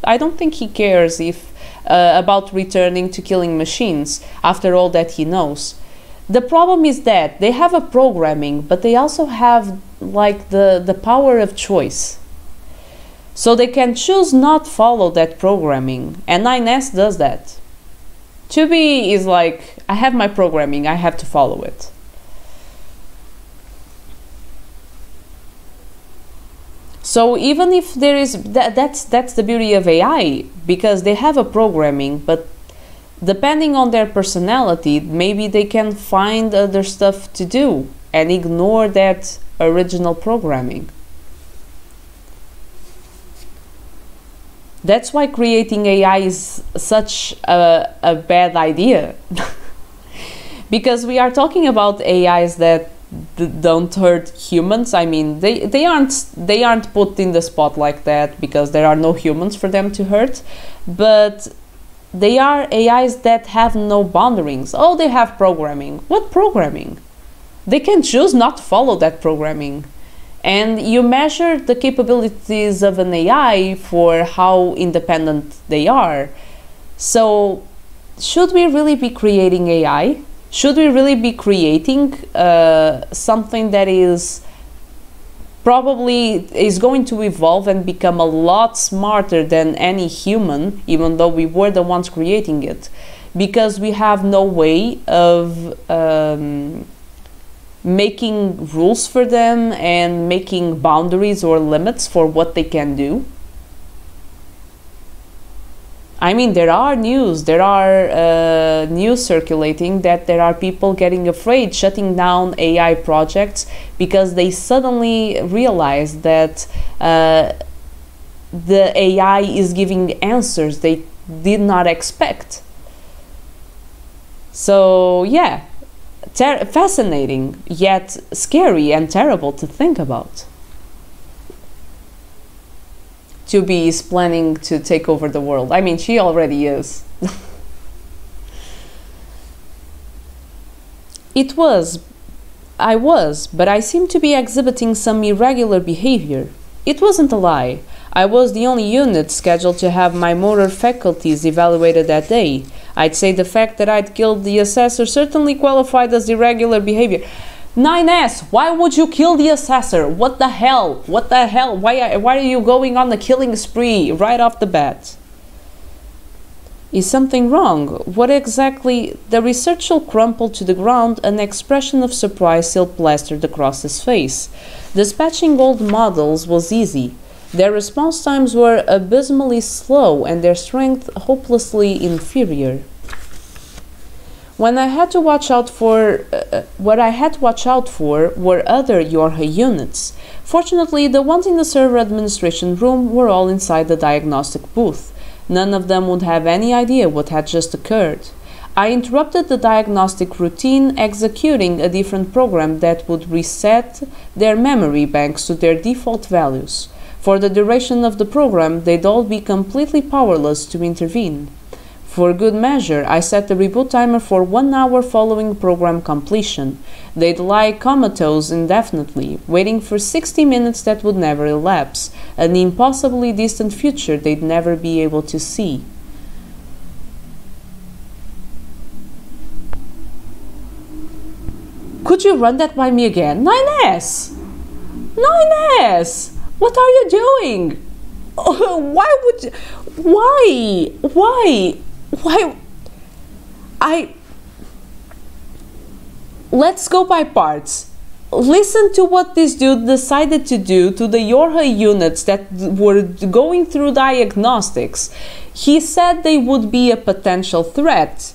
A: I don't think he cares if about returning to killing machines after all that he knows. The problem is that they have a programming, but they also have like the power of choice. So they can choose not follow that programming, and 9S does that. 2B is like, I have my programming, I have to follow it. So even if there is, that's the beauty of AI, because they have a programming, but depending on their personality, maybe they can find other stuff to do and ignore that original programming. That's why creating AI is such a bad idea. Because we are talking about AIs that don't hurt humans. I mean, they aren't put in the spot like that because there are no humans for them to hurt, but they are AIs that have no boundaries. Oh, they have programming. What programming? They can choose not to follow that programming. And you measure the capabilities of an AI for how independent they are. So, should we really be creating AI? Should we really be creating something that is probably going to evolve and become a lot smarter than any human, even though we were the ones creating it, because we have no way of making rules for them and making boundaries or limits for what they can do? I mean, there are news circulating that there are people getting afraid, shutting down AI projects because they suddenly realize that the AI is giving answers they did not expect. So yeah, fascinating, yet scary and terrible to think about. 2B is planning to take over the world. I mean, she already is. I was, but I seem to be exhibiting some irregular behavior. It wasn't a lie. I was the only unit scheduled to have my motor faculties evaluated that day. I'd say the fact that I'd killed the assessor certainly qualified as irregular behavior. 9S, why would you kill the assessor? What the hell? What the hell? Why are you going on the killing spree right off the bat? Is something wrong? What exactly? The researcher crumpled to the ground, an expression of surprise still plastered across his face. Dispatching old models was easy. Their response times were abysmally slow and their strength hopelessly inferior. What I had to watch out for were other Yorha units. Fortunately, the ones in the server administration room were all inside the diagnostic booth. None of them would have any idea what had just occurred. I interrupted the diagnostic routine, executing a different program that would reset their memory banks to their default values. For the duration of the program, they'd all be completely powerless to intervene. For good measure, I set the reboot timer for 1 hour following program completion. They'd lie comatose indefinitely, waiting for 60 minutes that would never elapse, an impossibly distant future they'd never be able to see. Could you run that by me again? 9S! 9S! What are you doing? Why would you... Why? Let's go by parts. Listen to what this dude decided to do to the Yorha units that were going through diagnostics. He said they would be a potential threat.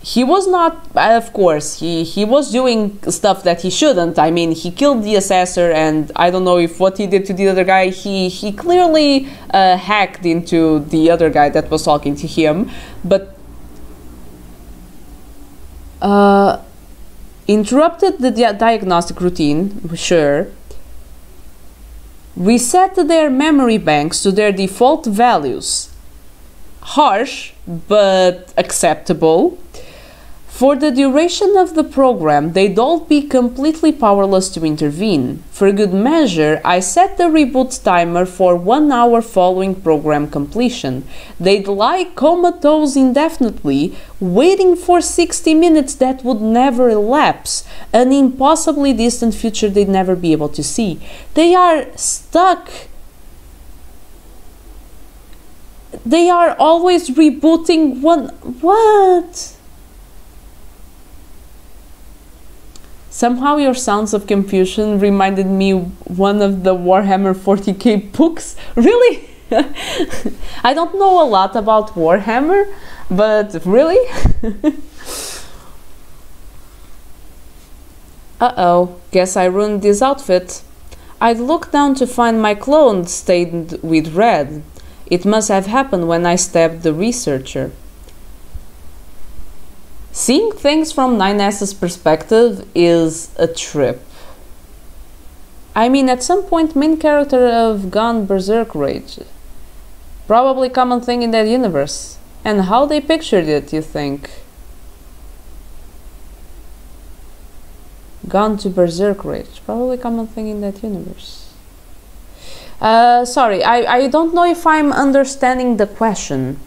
A: He was not, of course, he was doing stuff that he shouldn't. I mean, he killed the assessor, and I don't know if what he did to the other guy, he clearly hacked into the other guy that was talking to him, but interrupted the diagnostic routine, sure. Reset their memory banks to their default values. Harsh, but acceptable. For the duration of the program, they'd all be completely powerless to intervene. For good measure, I set the reboot timer for 1 hour following program completion. They'd lie comatose indefinitely, waiting for 60 minutes that would never elapse, an impossibly distant future they'd never be able to see. They are stuck. They are always rebooting one... What? Somehow your sounds of confusion reminded me one of the Warhammer 40k books. Really? I don't know a lot about Warhammer, but really? Uh-oh, guess I ruined this outfit. I'd looked down to find my clothes stained with red. It must have happened when I stabbed the researcher. Seeing things from 9S's perspective is a trip. I mean, at some point, main character of gone berserk rage. Probably common thing in that universe. And how they pictured it, you think? Gone to berserk rage. Probably common thing in that universe. Sorry, I don't know if I'm understanding the question.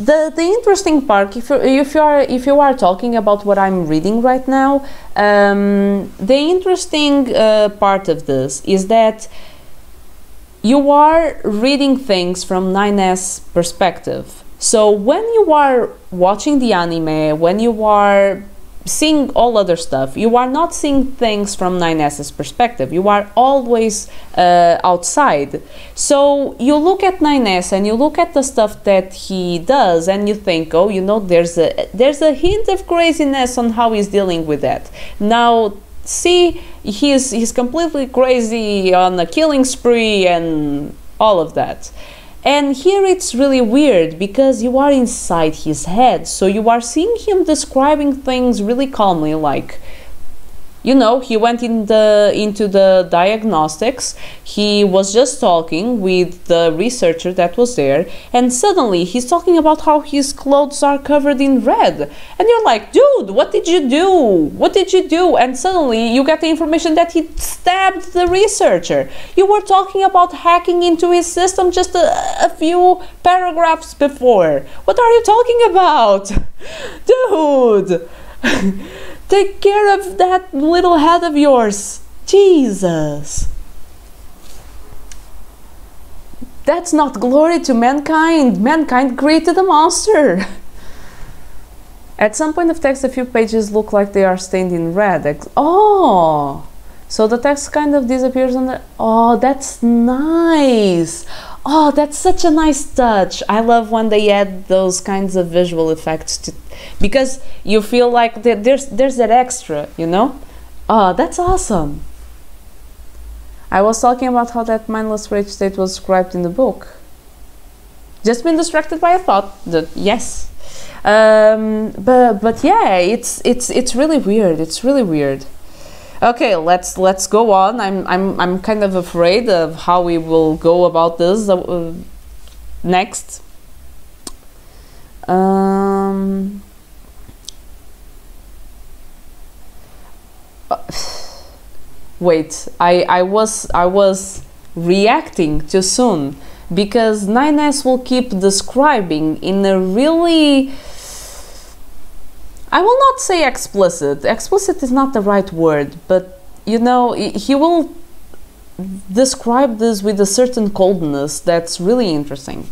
A: The interesting part, if you are talking about what I'm reading right now, the interesting part of this is that you are reading things from 9S perspective. So when you are watching the anime, when you are seeing all other stuff, you are not seeing things from 9S's perspective. You are always outside. So you look at 9S and you look at the stuff that he does and you think, oh, you know, there's a hint of craziness on how he's dealing with that. Now, see, he's completely crazy on a killing spree and all of that. And here it's really weird because you are inside his head, so you are seeing him describing things really calmly, like, you know, he went into the diagnostics, he was just talking with the researcher that was there, and suddenly he's talking about how his clothes are covered in red. And you're like, dude, what did you do? What did you do? And suddenly you get the information that he stabbed the researcher. You were talking about hacking into his system just a few paragraphs before. What are you talking about? Dude! Take care of that little head of yours. Jesus. That's not glory to mankind. Mankind created a monster. At some point of text, a few pages look like they are stained in red. Oh, so the text kind of disappears on the... Oh, that's nice. Oh, that's such a nice touch. I love when they add those kinds of visual effects to, because you feel like there's that extra, you know? Oh, that's awesome. I was talking about how that mindless rage state was described in the book. Just been distracted by a thought. Yes. But yeah, it's really weird. It's really weird. Okay, let's go on. I'm kind of afraid of how we will go about this next. Wait, I was reacting too soon because 9S will keep describing in a really I will not say explicit. Explicit is not the right word, but you know, he will describe this with a certain coldness that's really interesting.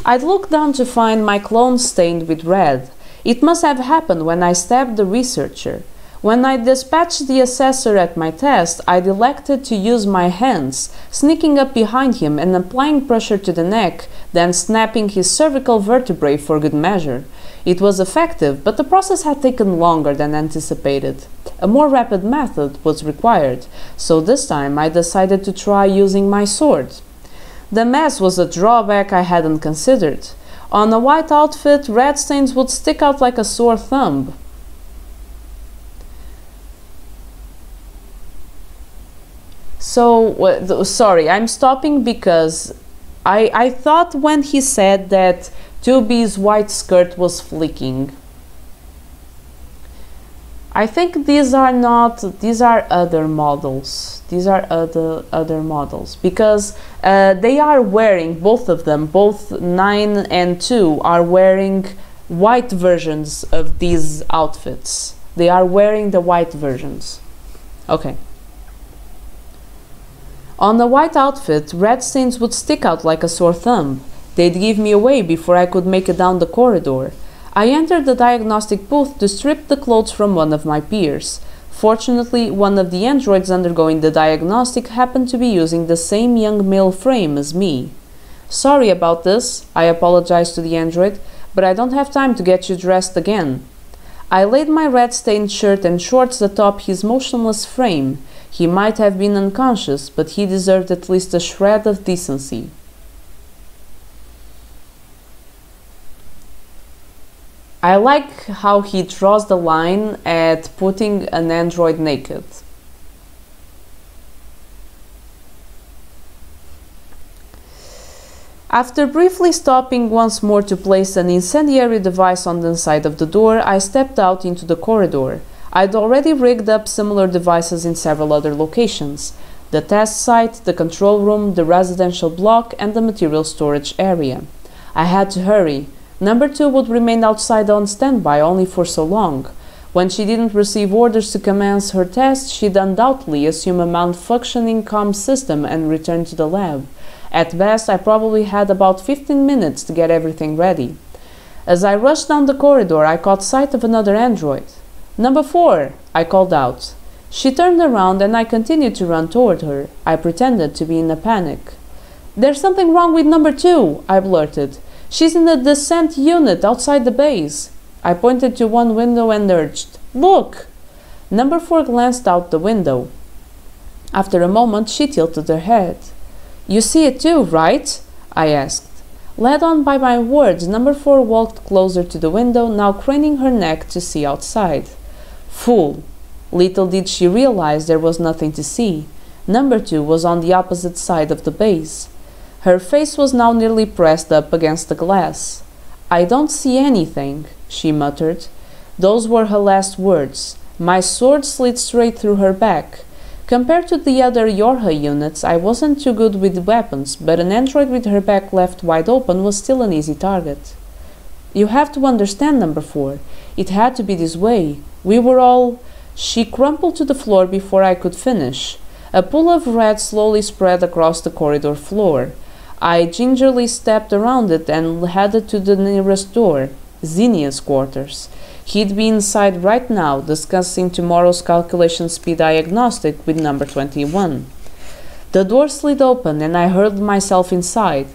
A: I'd look down to find my clothes stained with red. It must have happened when I stabbed the researcher. When I dispatched the assessor at my test, I'd elected to use my hands, sneaking up behind him and applying pressure to the neck, then snapping his cervical vertebrae for good measure. It was effective, but the process had taken longer than anticipated. A more rapid method was required, so this time I decided to try using my sword. The mess was a drawback I hadn't considered. On a white outfit, red stains would stick out like a sore thumb. So, sorry, I'm stopping because I thought when he said that 2B's white skirt was flicking. I think these are other models. These are other models because they are wearing, both of them, both 9 and 2 are wearing white versions of these outfits. They are wearing the white versions. Okay. On the white outfit, red stains would stick out like a sore thumb. They'd give me away before I could make it down the corridor. I entered the diagnostic booth to strip the clothes from one of my peers. Fortunately, one of the androids undergoing the diagnostic happened to be using the same young male frame as me. Sorry about this, I apologized to the android, but I don't have time to get you dressed again. I laid my red-stained shirt and shorts atop his motionless frame. He might have been unconscious, but he deserved at least a shred of decency. I like how he draws the line at putting an android naked. After briefly stopping once more to place an incendiary device on the inside of the door, I stepped out into the corridor. I'd already rigged up similar devices in several other locations: the test site, the control room, the residential block, and the material storage area. I had to hurry. Number 2 would remain outside on standby only for so long. When she didn't receive orders to commence her test, she'd undoubtedly assume a malfunctioning comm system and return to the lab. At best, I probably had about 15 minutes to get everything ready. As I rushed down the corridor, I caught sight of another android. "Number 4, I called out. She turned around and I continued to run toward her. I pretended to be in a panic. "There's something wrong with number 2, I blurted. "She's in the descent unit outside the base." I pointed to one window and urged, "Look!" Number 4 glanced out the window. After a moment, she tilted her head. "You see it too, right?" I asked. Led on by my words, number 4 walked closer to the window, now craning her neck to see outside. Fool! Little did she realize there was nothing to see. Number 2 was on the opposite side of the base. Her face was now nearly pressed up against the glass. "I don't see anything," she muttered. Those were her last words. My sword slid straight through her back. Compared to the other Yorha units, I wasn't too good with weapons, but an android with her back left wide open was still an easy target. "You have to understand, number 4. It had to be this way. We were all—" She crumpled to the floor before I could finish. A pool of red slowly spread across the corridor floor. I gingerly stepped around it and headed to the nearest door, Zinnia's quarters. He'd be inside right now, discussing tomorrow's calculation speed diagnostic with number 21. The door slid open and I hurled myself inside.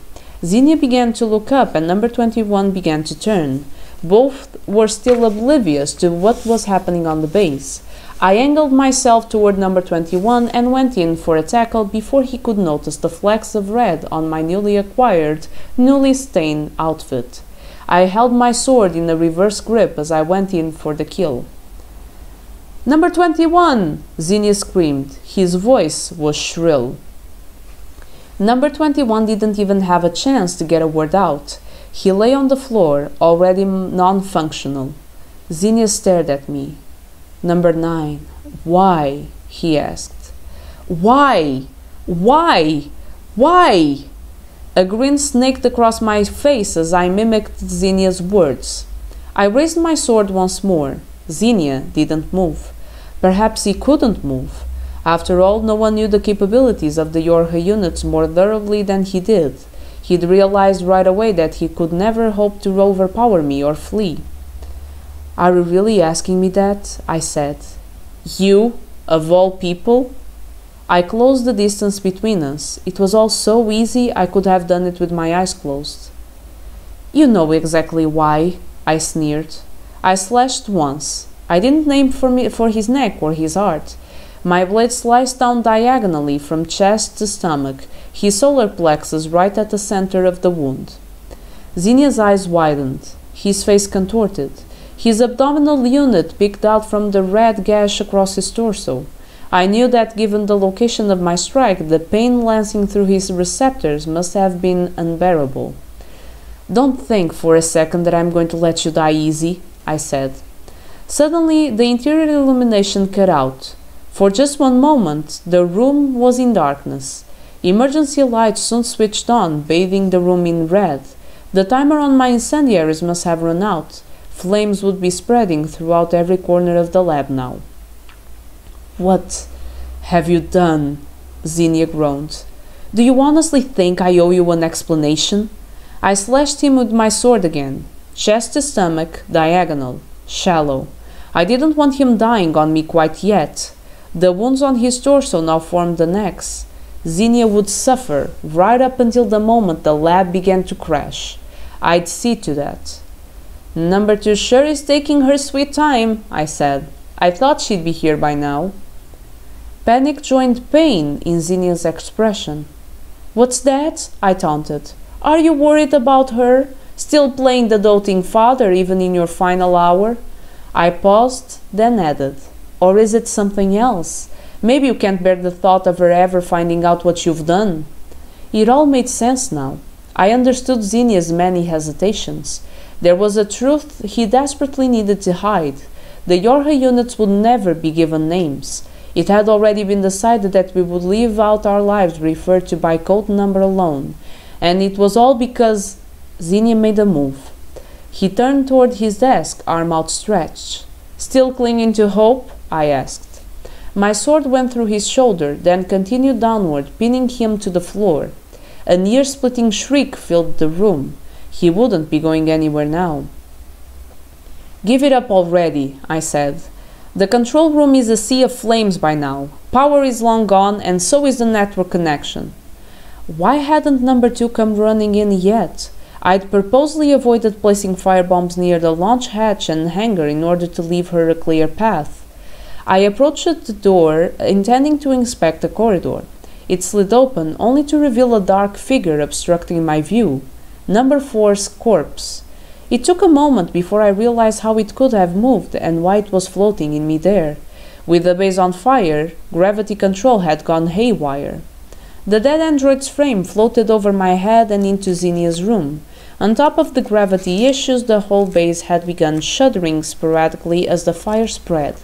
A: Zinnia began to look up and number 21 began to turn. Both were still oblivious to what was happening on the base. I angled myself toward number 21 and went in for a tackle before he could notice the flecks of red on my newly acquired, newly stained outfit. I held my sword in a reverse grip as I went in for the kill. "Number 21!" Zinnia screamed. His voice was shrill. Number 21 didn't even have a chance to get a word out. He lay on the floor, already non-functional. Zinnia stared at me. "Number 9, why?" he asked. "Why? Why? Why?" A grin snaked across my face as I mimicked Zinnia's words. I raised my sword once more. Xenia didn't move. Perhaps he couldn't move. After all, no one knew the capabilities of the Yorha units more thoroughly than he did. He'd realized right away that he could never hope to overpower me or flee. "Are you really asking me that?" I said. "You, of all people?" I closed the distance between us. It was all so easy, I could have done it with my eyes closed. "You know exactly why," I sneered. I slashed once. I didn't aim for his neck or his heart. My blade sliced down diagonally from chest to stomach, his solar plexus right at the center of the wound. Xenia's eyes widened, his face contorted. His abdominal unit peeked out from the red gash across his torso. I knew that given the location of my strike, the pain lancing through his receptors must have been unbearable. "Don't think for a second that I'm going to let you die easy," I said. Suddenly, the interior illumination cut out. For just one moment, the room was in darkness. Emergency lights soon switched on, bathing the room in red. The timer on my incendiaries must have run out. Flames would be spreading throughout every corner of the lab now. "What have you done?" Xenia groaned. "Do you honestly think I owe you an explanation?" I slashed him with my sword again. Chest to stomach, diagonal, shallow. I didn't want him dying on me quite yet. The wounds on his torso now formed the necks. Xenia would suffer right up until the moment the lab began to crash. I'd see to that. "Number 2 sure is taking her sweet time," I said. "I thought she'd be here by now." Panic joined pain in Xenia's expression. "What's that?" I taunted. "Are you worried about her? Still playing the doting father even in your final hour?" I paused, then added, "Or is it something else? Maybe you can't bear the thought of her ever finding out what you've done." It all made sense now. I understood Xenia's many hesitations. There was a truth he desperately needed to hide. The Yorha units would never be given names. It had already been decided that we would live out our lives referred to by code number alone. And it was all because Xenia made a move. He turned toward his desk, arm outstretched. "Still clinging to hope?" I asked. My sword went through his shoulder, then continued downward, pinning him to the floor. A ear-splitting shriek filled the room. He wouldn't be going anywhere now. "Give it up already," I said. "The control room is a sea of flames by now. Power is long gone, and so is the network connection." Why hadn't number 2 come running in yet? I'd purposely avoided placing firebombs near the launch hatch and hangar in order to leave her a clear path. I approached the door, intending to inspect the corridor. It slid open, only to reveal a dark figure obstructing my view. Number 4's corpse. It took a moment before I realized how it could have moved and why it was floating in midair. With the base on fire, gravity control had gone haywire. The dead android's frame floated over my head and into Xenia's room. On top of the gravity issues, the whole base had begun shuddering sporadically as the fire spread.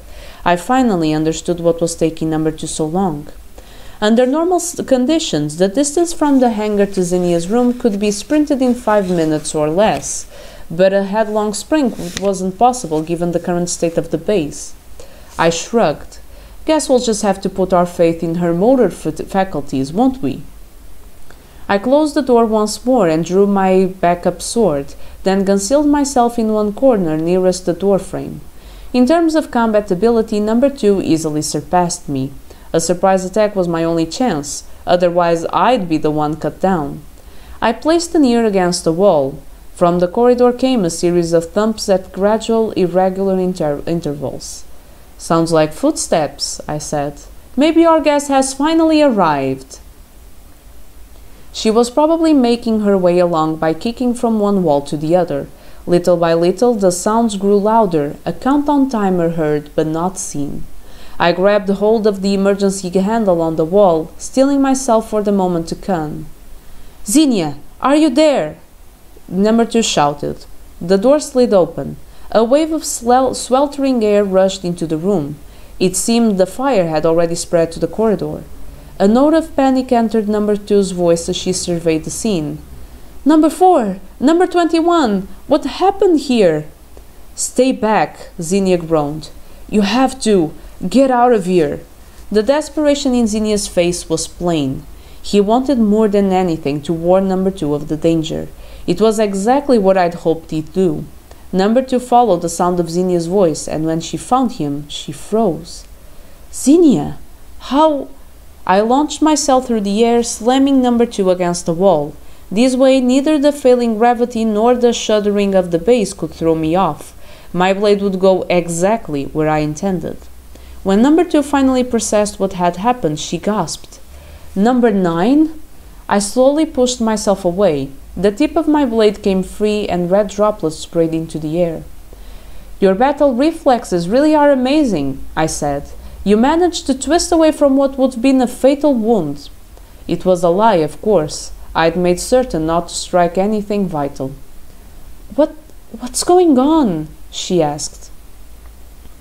A: I finally understood what was taking number 2 so long. Under normal conditions, the distance from the hangar to Xenia's room could be sprinted in 5 minutes or less, but a headlong sprint wasn't possible given the current state of the base. I shrugged. "Guess we'll just have to put our faith in her motor faculties, won't we?" I closed the door once more and drew my backup sword, then concealed myself in one corner nearest the doorframe. In terms of combat ability, number 2 easily surpassed me. A surprise attack was my only chance, otherwise I'd be the one cut down. I placed an ear against the wall. From the corridor came a series of thumps at gradual, irregular intervals. "Sounds like footsteps," I said. "Maybe our guest has finally arrived." She was probably making her way along by kicking from one wall to the other. Little by little, the sounds grew louder, a countdown timer heard but not seen. I grabbed hold of the emergency handle on the wall, steeling myself for the moment to come. "Xenia, are you there?" Number 2 shouted. The door slid open. A wave of sweltering air rushed into the room. It seemed the fire had already spread to the corridor. A note of panic entered number 2's voice as she surveyed the scene. "Number 4! Number 21! What happened here?" Stay back, Zinnia groaned. You have to. Get out of here. The desperation in Zinnia's face was plain. He wanted more than anything to warn number 2 of the danger. It was exactly what I'd hoped he'd do. Number 2 followed the sound of Zinnia's voice, and when she found him, she froze. Zinnia! How? I launched myself through the air, slamming number 2 against the wall. This way, neither the failing gravity nor the shuddering of the base could throw me off. My blade would go exactly where I intended. When number 2 finally processed what had happened, she gasped. Number 9? I slowly pushed myself away. The tip of my blade came free and red droplets sprayed into the air. Your battle reflexes really are amazing, I said. You managed to twist away from what would have been a fatal wound. It was a lie, of course. I'd made certain not to strike anything vital. What's going on? She asked.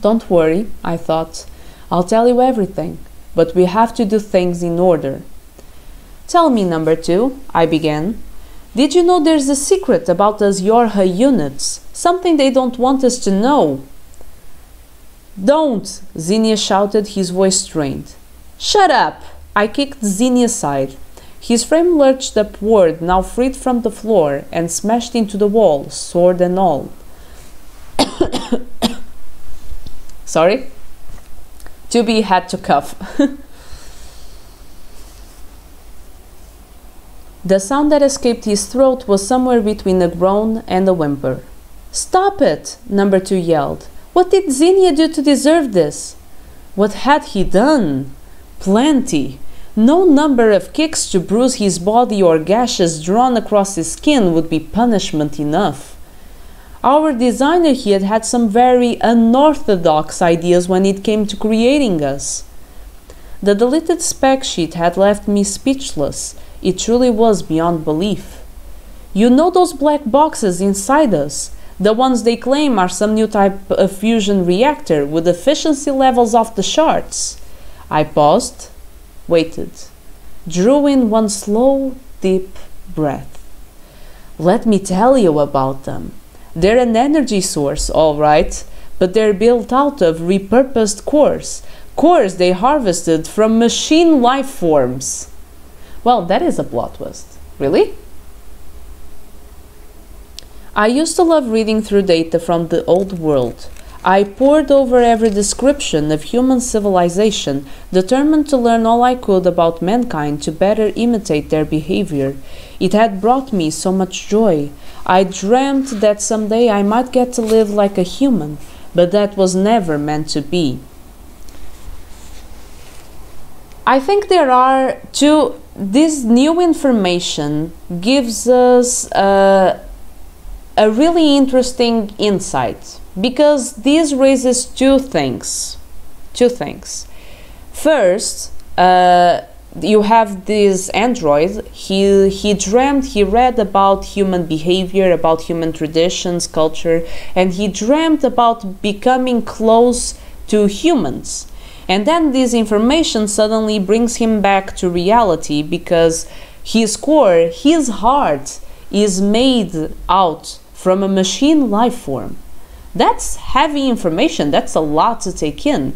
A: Don't worry, I thought. I'll tell you everything, but we have to do things in order. Tell me, number 2, I began. Did you know there's a secret about those Yorha units? Something they don't want us to know. Don't! Zinnia shouted, his voice strained. Shut up! I kicked Zinnia aside. His frame lurched upward, now freed from the floor, and smashed into the wall, sword and all. Sorry? 2B had to cough. The sound that escaped his throat was somewhere between a groan and a whimper. Stop it! Number 2 yelled. What did Zinnia do to deserve this? What had he done? Plenty. No number of kicks to bruise his body or gashes drawn across his skin would be punishment enough. Our designer here had some very unorthodox ideas when it came to creating us. The deleted spec sheet had left me speechless. It truly was beyond belief. You know those black boxes inside us? The ones they claim are some new type of fusion reactor with efficiency levels off the charts. I paused, waited, drew in one slow, deep breath. Let me tell you about them. They're an energy source, all right, but they're built out of repurposed cores they harvested from machine life forms. Well, that is a plot twist. Really? I used to love reading through data from the old world. I pored over every description of human civilization, determined to learn all I could about mankind to better imitate their behavior. It had brought me so much joy. I dreamt that someday I might get to live like a human, but that was never meant to be. I think there are two. This new information gives us a really interesting insight, because this raises two things. First, you have this android. He read about human behavior, about human traditions, culture, and he dreamt about becoming close to humans. And then this information suddenly brings him back to reality, because his core, his heart, is made out from a machine life form. That's heavy information. That's a lot to take in.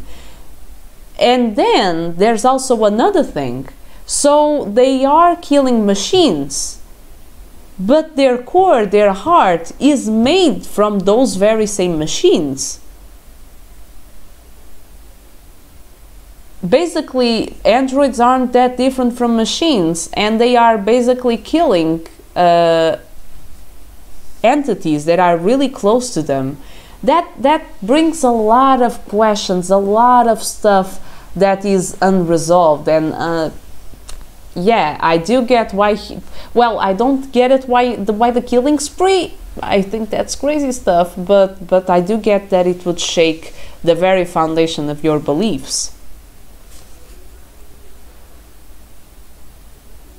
A: And then there's also another thing. So they are killing machines, but their core, their heart, is made from those very same machines. Basically, androids aren't that different from machines, and they are basically killing entities that are really close to them. That brings a lot of questions, a lot of stuff that is unresolved. And yeah, I do get why well, I don't get it why the killing spree. I think that's crazy stuff, but I do get that it would shake the very foundation of your beliefs.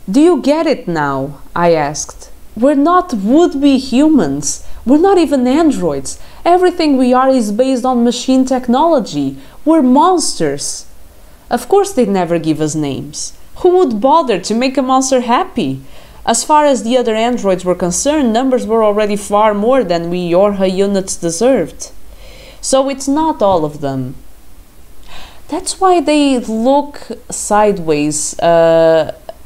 A: Do you get it now? I asked. We're not would-be humans. We're not even androids. Everything we are is based on machine technology. We're monsters. Of course they'd never give us names. Who would bother to make a monster happy? As far as the other androids were concerned, numbers were already far more than we Yorha units deserved. So it's not all of them. That's why they look sideways.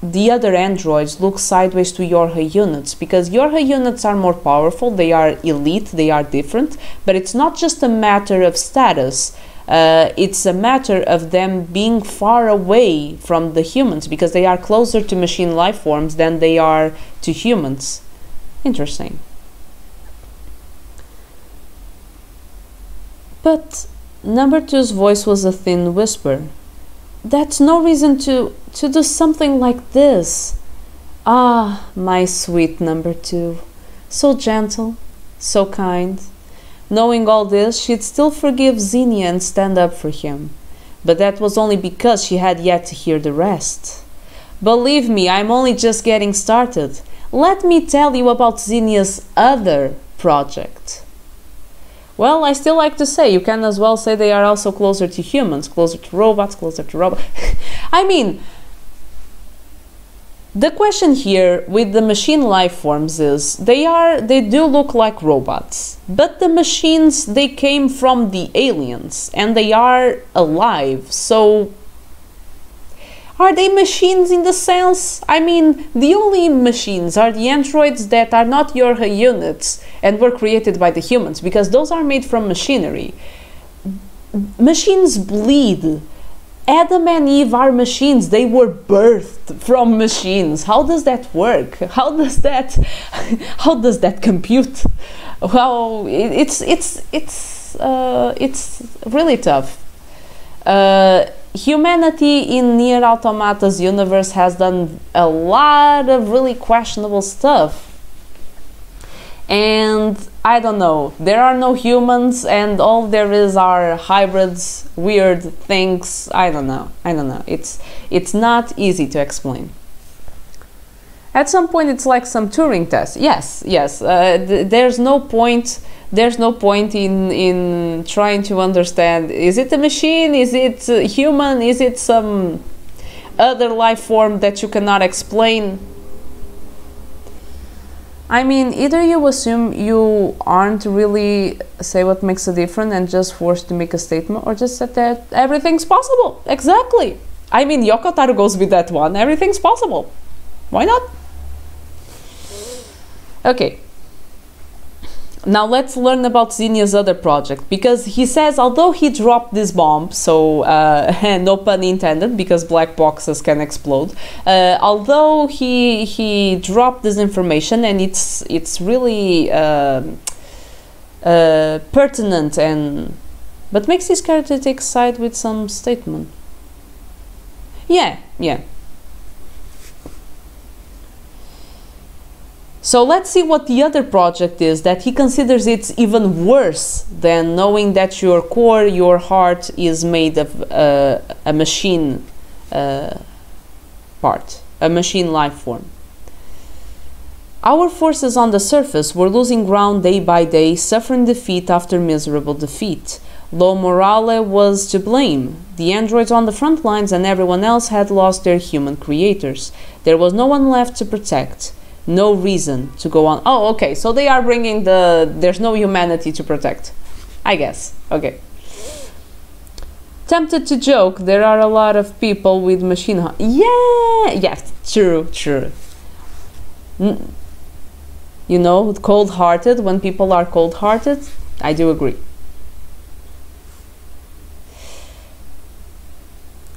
A: The other androids look sideways to Yorha units, because Yorha units are more powerful, they are elite, they are different, but it's not just a matter of status. It's a matter of them being far away from the humans, because they are closer to machine life forms than they are to humans. Interesting. But number two's voice was a thin whisper. That's no reason to do something like this. Ah, my sweet number two. So gentle, so kind. Knowing all this, she'd still forgive Xenia and stand up for him. But that was only because she had yet to hear the rest. Believe me, I'm only just getting started. Let me tell you about Xenia's other project. Well, I still like to say, you can as well say they are also closer to humans, closer to robots, closer to robots. I mean, the question here with the machine life forms is, they do look like robots, but the machines, they came from the aliens, and they are alive, so are they machines in the sense? I mean, the only machines are the androids that are not Yorha units and were created by the humans, because those are made from machinery. Machines bleed. Adam and Eve are machines. They were birthed from machines. How does that work? How does that compute? Well, it's really tough. Humanity in Nier Automata's universe has done a lot of really questionable stuff. And I don't know, there are no humans and all there is are hybrids, weird things. I don't know. It's not easy to explain. At some point it's like some Turing test. Yes. There's no point in trying to understand, is it a machine, is it human, is it some other life form that you cannot explain? I mean, either you assume you aren't really say what makes a difference and just forced to make a statement, or just that everything's possible. Exactly. I mean, Yoko Taro goes with that one. Everything's possible. Why not? Okay. Now let's learn about Xenia's other project, because he says although he dropped this bomb, so no pun intended, because black boxes can explode, although he dropped this information and it's really pertinent, but makes his character take side with some statement. Yeah. So let's see what the other project is that he considers it's even worse than knowing that your core, your heart, is made of a machine part, a machine life form. Our forces on the surface were losing ground day by day, suffering defeat after miserable defeat. Low morale was to blame. The androids on the front lines and everyone else had lost their human creators. There was no one left to protect. No reason to go on. Oh, okay, so they are bringing there's no humanity to protect, I guess. Okay. Tempted to joke, there are a lot of people with machine heart. Yeah, true. You know, cold-hearted, when people are cold-hearted, I do agree.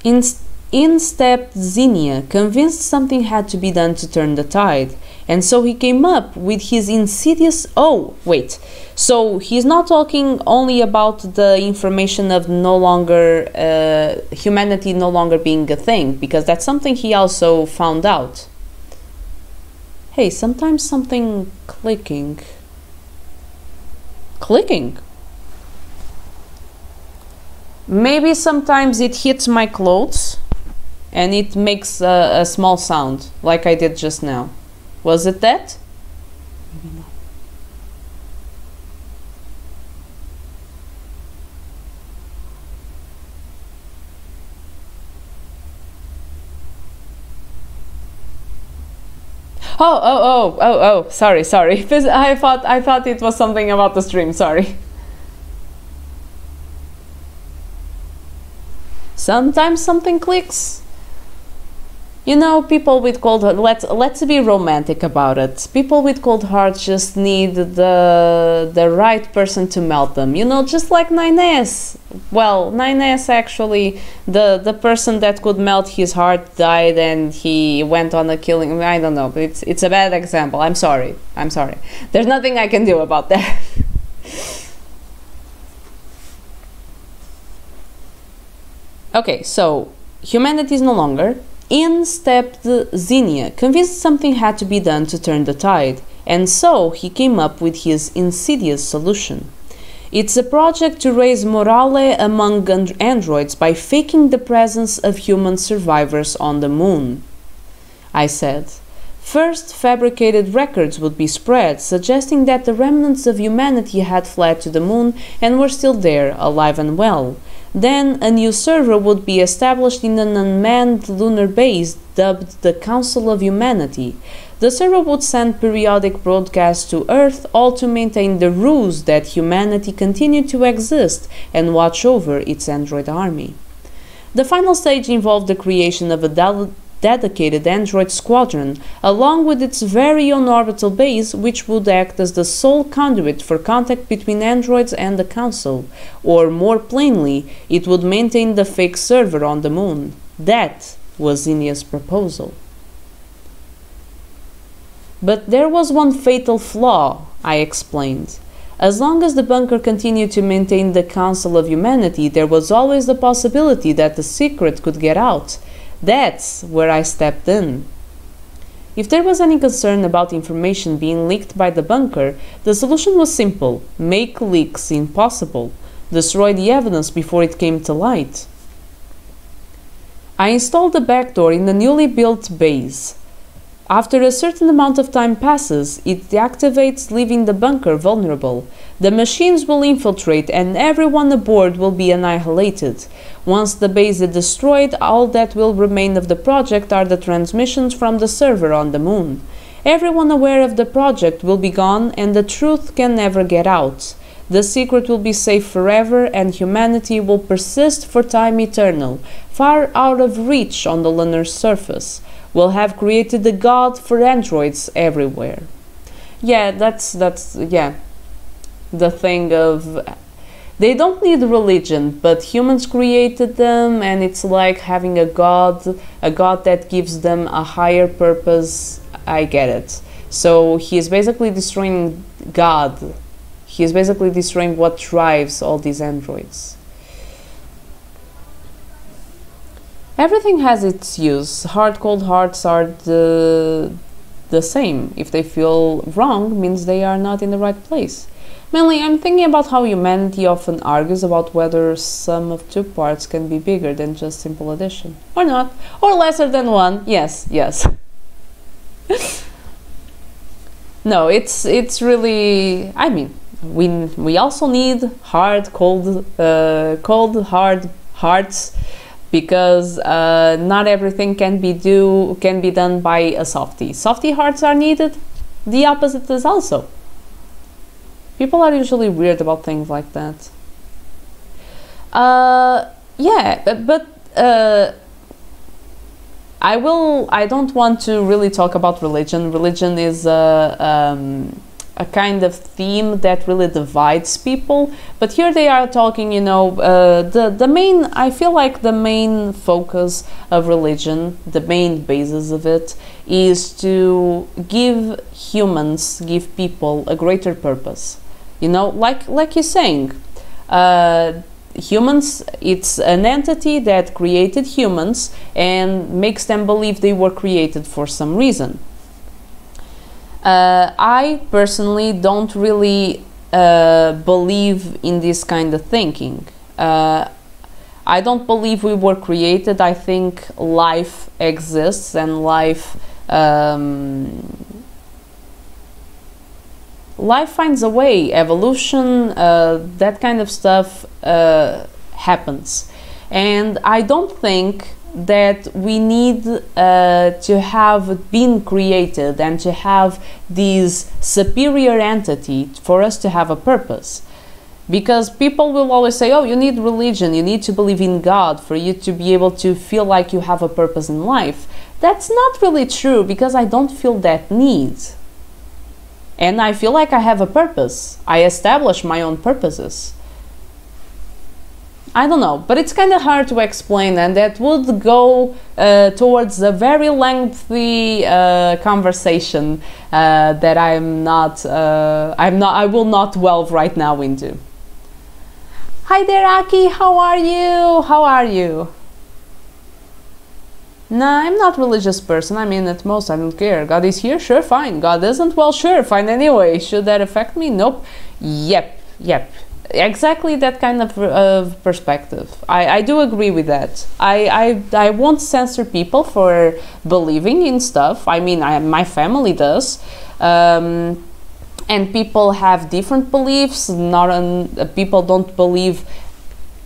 A: In stepped Xenia, convinced something had to be done to turn the tide. And so he came up with his insidious... Oh, wait. So he's not talking only about the information of no longer... humanity no longer being a thing, because that's something he also found out. Hey, sometimes something clicking. Maybe sometimes it hits my clothes and it makes a small sound, like I did just now. Was it that? Maybe not. Oh, sorry, sorry. I thought it was something about the stream, sorry. Sometimes something clicks. You know, people with cold hearts, let's be romantic about it. People with cold hearts just need the right person to melt them. You know, just like 9S. Well, 9S actually, the person that could melt his heart died and he went on a killing. I don't know, it's a bad example. I'm sorry. I'm sorry. There's nothing I can do about that. Okay, so humanity is no longer. In stepped Xenia, convinced something had to be done to turn the tide, and so he came up with his insidious solution. It's a project to raise morale among androids by faking the presence of human survivors on the moon. I said. First, fabricated records would be spread, suggesting that the remnants of humanity had fled to the moon and were still there, alive and well. Then, a new server would be established in an unmanned lunar base dubbed the Council of Humanity. The server would send periodic broadcasts to Earth, all to maintain the ruse that humanity continued to exist and watch over its android army. The final stage involved the creation of a dedicated android squadron, along with its very own orbital base, which would act as the sole conduit for contact between androids and the Council, or more plainly, it would maintain the fake server on the moon. That was Xenia's proposal. But there was one fatal flaw, I explained. As long as the bunker continued to maintain the Council of Humanity, there was always the possibility that the secret could get out. That's where I stepped in. If there was any concern about information being leaked by the bunker, the solution was simple: make leaks impossible, destroy the evidence before it came to light. I installed a backdoor in the newly built base. After a certain amount of time passes, it deactivates, leaving the bunker vulnerable. The machines will infiltrate and everyone aboard will be annihilated. Once the base is destroyed, all that will remain of the project are the transmissions from the server on the moon. Everyone aware of the project will be gone and the truth can never get out. The secret will be safe forever and humanity will persist for time eternal, far out of reach on the lunar surface. We'll have created a god for androids everywhere. Yeah, that's the thing of... They don't need religion, but humans created them, and it's like having a god that gives them a higher purpose. I get it. So he is basically destroying God. He is basically destroying what drives all these androids. Everything has its use. Hard, cold hearts are the same. If they feel wrong, means they are not in the right place. Mainly, I'm thinking about how humanity often argues about whether sum of two parts can be bigger than just simple addition. Or not. Or lesser than one. Yes, yes. No, it's really... I mean, we also need hard, cold, hard hearts, because not everything can be done by a softie. Softie hearts are needed. The opposite is also. People are usually weird about things like that. Yeah, but I don't want to really talk about religion. Religion is a kind of theme that really divides people. But here they are talking, you know, the main, I feel like the main focus of religion, the main basis of it, is to give people a greater purpose. You know, like you're saying, humans, it's an entity that created humans and makes them believe they were created for some reason. I personally don't really believe in this kind of thinking. I don't believe we were created. I think life exists and life finds a way. Evolution, that kind of stuff happens. And I don't think that we need to have been created and to have this superior entity for us to have a purpose. Because people will always say, oh, you need religion, you need to believe in God for you to be able to feel like you have a purpose in life. That's not really true, because I don't feel that need. And I feel like I have a purpose. I establish my own purposes. I don't know, but it's kind of hard to explain, and that would go towards a very lengthy conversation that I will not delve right now into. Hi there, Aki. How are you? How are you? Nah, I'm not a religious person. I mean, at most, I don't care. God is here? Sure, fine. God isn't? Well, sure, fine anyway. Should that affect me? Nope. Yep. Exactly that kind of perspective. I do agree with that. I won't censor people for believing in stuff. I mean, my family does. And people have different beliefs. People don't believe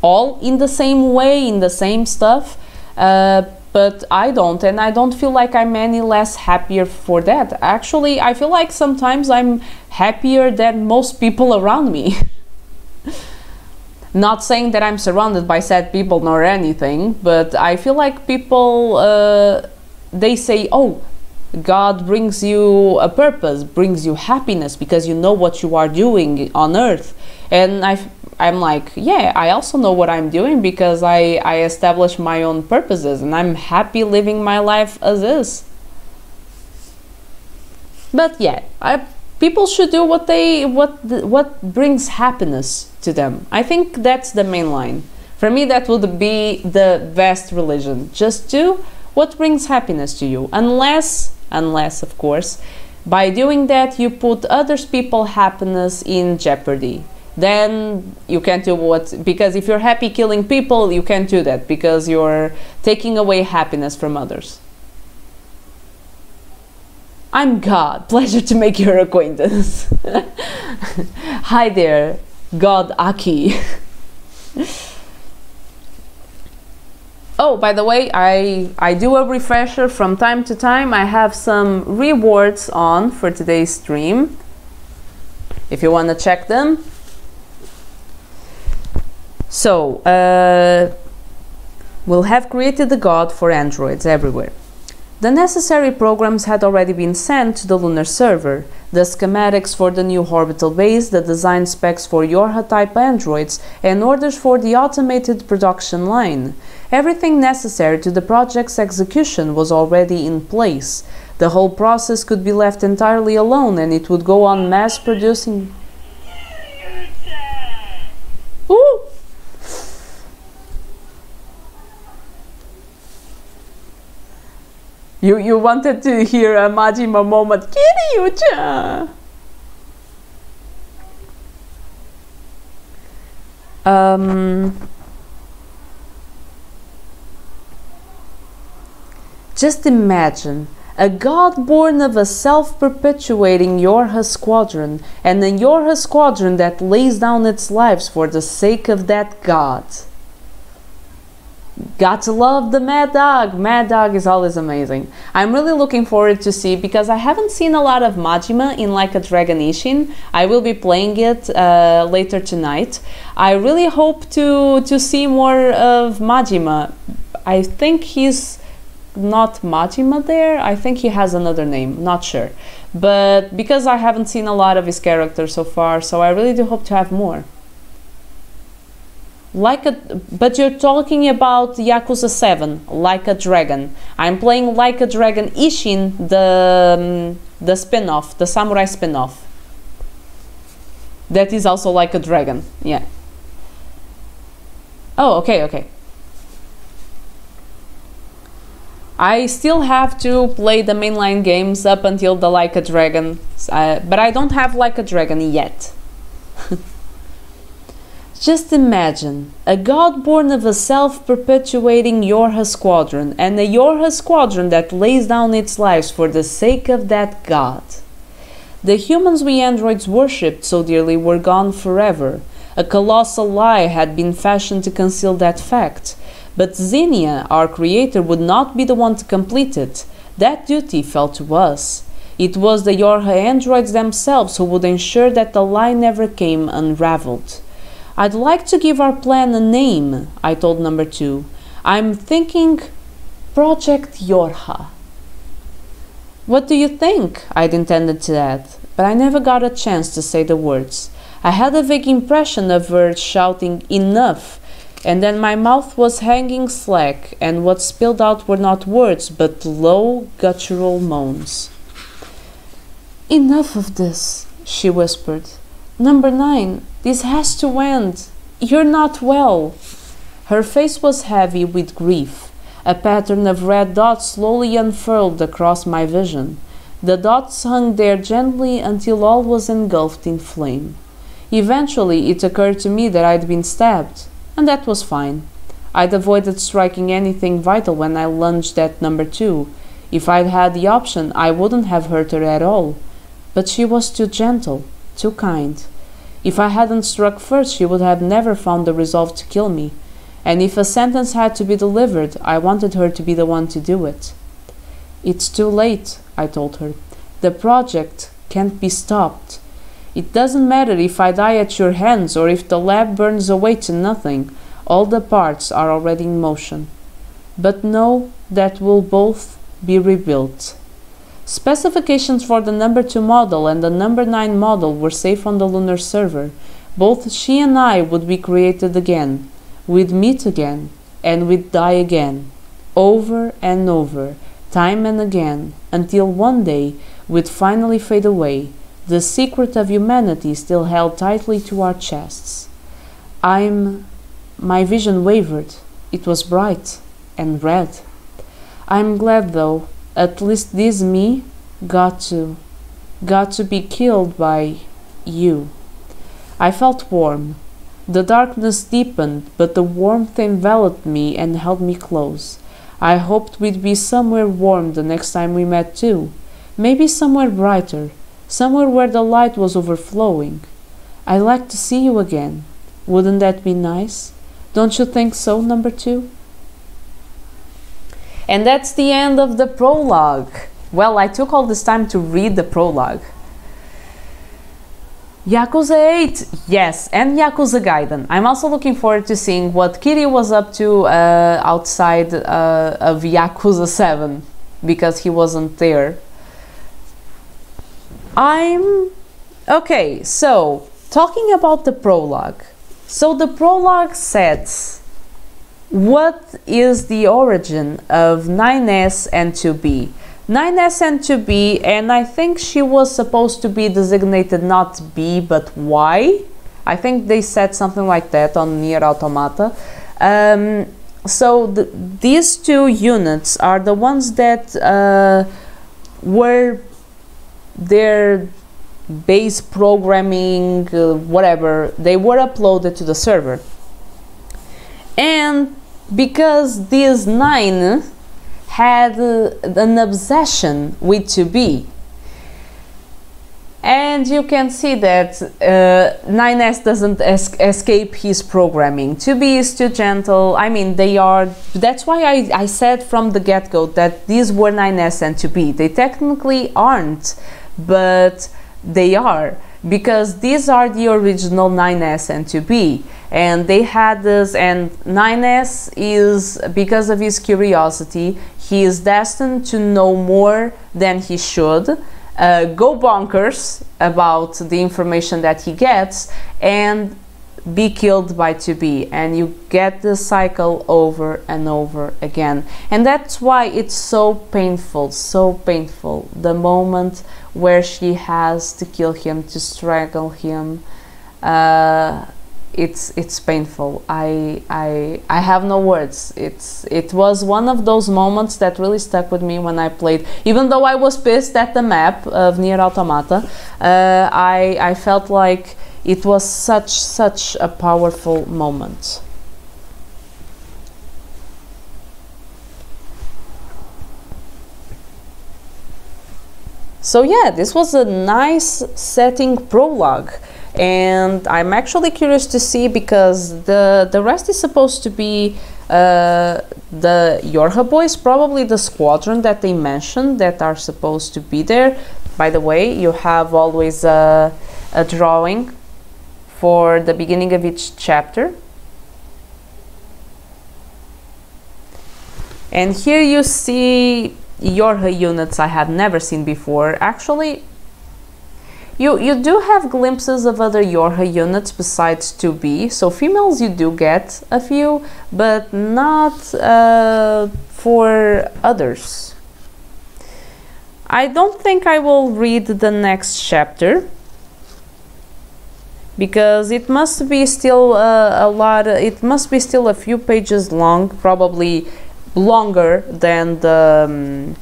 A: all in the same way, in the same stuff. But I don't, and I don't feel like I'm any less happier for that. Actually, I feel like sometimes I'm happier than most people around me. Not saying that I'm surrounded by sad people nor anything, but I feel like people, they say, oh, God brings you a purpose, brings you happiness because you know what you are doing on earth. And I'm like, yeah, I also know what I'm doing because I establish my own purposes, and I'm happy living my life as is. But yeah, people should do what brings happiness to them. I think that's the main line. For me, that would be the best religion. Just do what brings happiness to you, unless of course, by doing that you put others people's happiness in jeopardy. Then you can't do because if you're happy killing people, you can't do that because you're taking away happiness from others. I'm God. Pleasure to make your acquaintance. Hi there, God Aki. Oh, by the way, I do a refresher from time to time. I have some rewards on for today's stream, if you want to check them. So, we'll have created the God for androids everywhere. The necessary programs had already been sent to the lunar server, the schematics for the new orbital base, the design specs for Yorha-type androids, and orders for the automated production line. Everything necessary to the project's execution was already in place. The whole process could be left entirely alone, and it would go on mass producing. Ooh! You wanted to hear a Majima moment. Kiryu-chan! Just imagine a god born of a self-perpetuating Yorha squadron, and a Yorha squadron that lays down its lives for the sake of that god. Got to love the Mad Dog. Mad Dog is always amazing. I'm really looking forward to see, because I haven't seen a lot of Majima in Like a Dragon Ishin. I will be playing it later tonight. I really hope to see more of Majima. I think he's not Majima there. I think he has another name. Not sure. But because I haven't seen a lot of his characters so far, so I really do hope to have more. But you're talking about Yakuza 7, Like a Dragon. I'm playing Like a Dragon Ishin, the spin-off, the samurai spin-off. That is also Like a Dragon, yeah. Oh, okay. I still have to play the mainline games up until the Like a Dragon, but I don't have Like a Dragon yet. Just imagine, a god born of a self-perpetuating Yorha squadron, and a Yorha squadron that lays down its lives for the sake of that god. The humans we androids worshipped so dearly were gone forever. A colossal lie had been fashioned to conceal that fact. But Xenia, our creator, would not be the one to complete it. That duty fell to us. It was the Yorha androids themselves who would ensure that the lie never came unraveled. I'd like to give our plan a name, I told number 2. I'm thinking Project Yorha. What do you think? I'd intended to add, but I never got a chance to say the words. I had a vague impression of her shouting, "Enough!" and then my mouth was hanging slack, and what spilled out were not words, but low, guttural moans. "Enough of this," she whispered. "Number 9, this has to end. You're not well." Her face was heavy with grief. A pattern of red dots slowly unfurled across my vision. The dots hung there gently until all was engulfed in flame. Eventually, it occurred to me that I'd been stabbed, and that was fine. I'd avoided striking anything vital when I lunged at number 2. If I'd had the option, I wouldn't have hurt her at all. But she was too gentle, too kind. If I hadn't struck first, she would have never found the resolve to kill me. And if a sentence had to be delivered, I wanted her to be the one to do it. "It's too late," I told her. "The project can't be stopped. It doesn't matter if I die at your hands or if the lab burns away to nothing. All the parts are already in motion. But know that we'll both be rebuilt." Specifications for the number 2 model and the number 9 model were safe on the lunar server. Both she and I would be created again. We'd meet again, and we'd die again, over and over, time and again, until one day we'd finally fade away, the secret of humanity still held tightly to our chests. My vision wavered. It was bright and red. I'm glad, though, at least this me got to be killed by you. I felt warm. The darkness deepened, but the warmth enveloped me and held me close. I hoped we'd be somewhere warm the next time we met too. Maybe somewhere brighter, somewhere where the light was overflowing. I'd like to see you again. Wouldn't that be nice? Don't you think so, number 2? And that's the end of the prologue. Well, I took all this time to read the prologue. Yakuza 8, yes, and Yakuza Gaiden. I'm also looking forward to seeing what Kiryu was up to outside of Yakuza 7, because he wasn't there. Okay, so, talking about the prologue. So the prologue says, what is the origin of 9S and 2B? 9S and 2B, and I think she was supposed to be designated not B but Y. I think they said something like that on Nier Automata. So these 2 units are the ones that were their base programming, whatever, they were uploaded to the server. And because these 9 had an obsession with 2B, and you can see that 9S doesn't escape his programming. 2B is too gentle. I mean, they are, that's why I said from the get-go that these were 9S and 2B. They technically aren't, but they are, because these are the original 9S and 2B, and they had this, and 9S is, because of his curiosity, he is destined to know more than he should, go bonkers about the information that he gets, and be killed by 2B, and you get this cycle over and over again. And that's why it's so painful, the moment where she has to kill him, to strangle him. It's painful. I have no words. It was one of those moments that really stuck with me when I played. Even though I was pissed at the map of Nier Automata, I felt like it was such a powerful moment. So yeah, this was a nice setting prologue, and I'm actually curious to see, because the rest is supposed to be the Yorha Boys, probably the squadron that they mentioned that are supposed to be there. By the way, you have always a drawing for the beginning of each chapter. And here you see Yorha units I had never seen before. Actually, you do have glimpses of other Yorha units besides 2B. So females you do get a few, but not for others. I don't think I will read the next chapter, because it must be still it must be still a few pages long, probably longer than the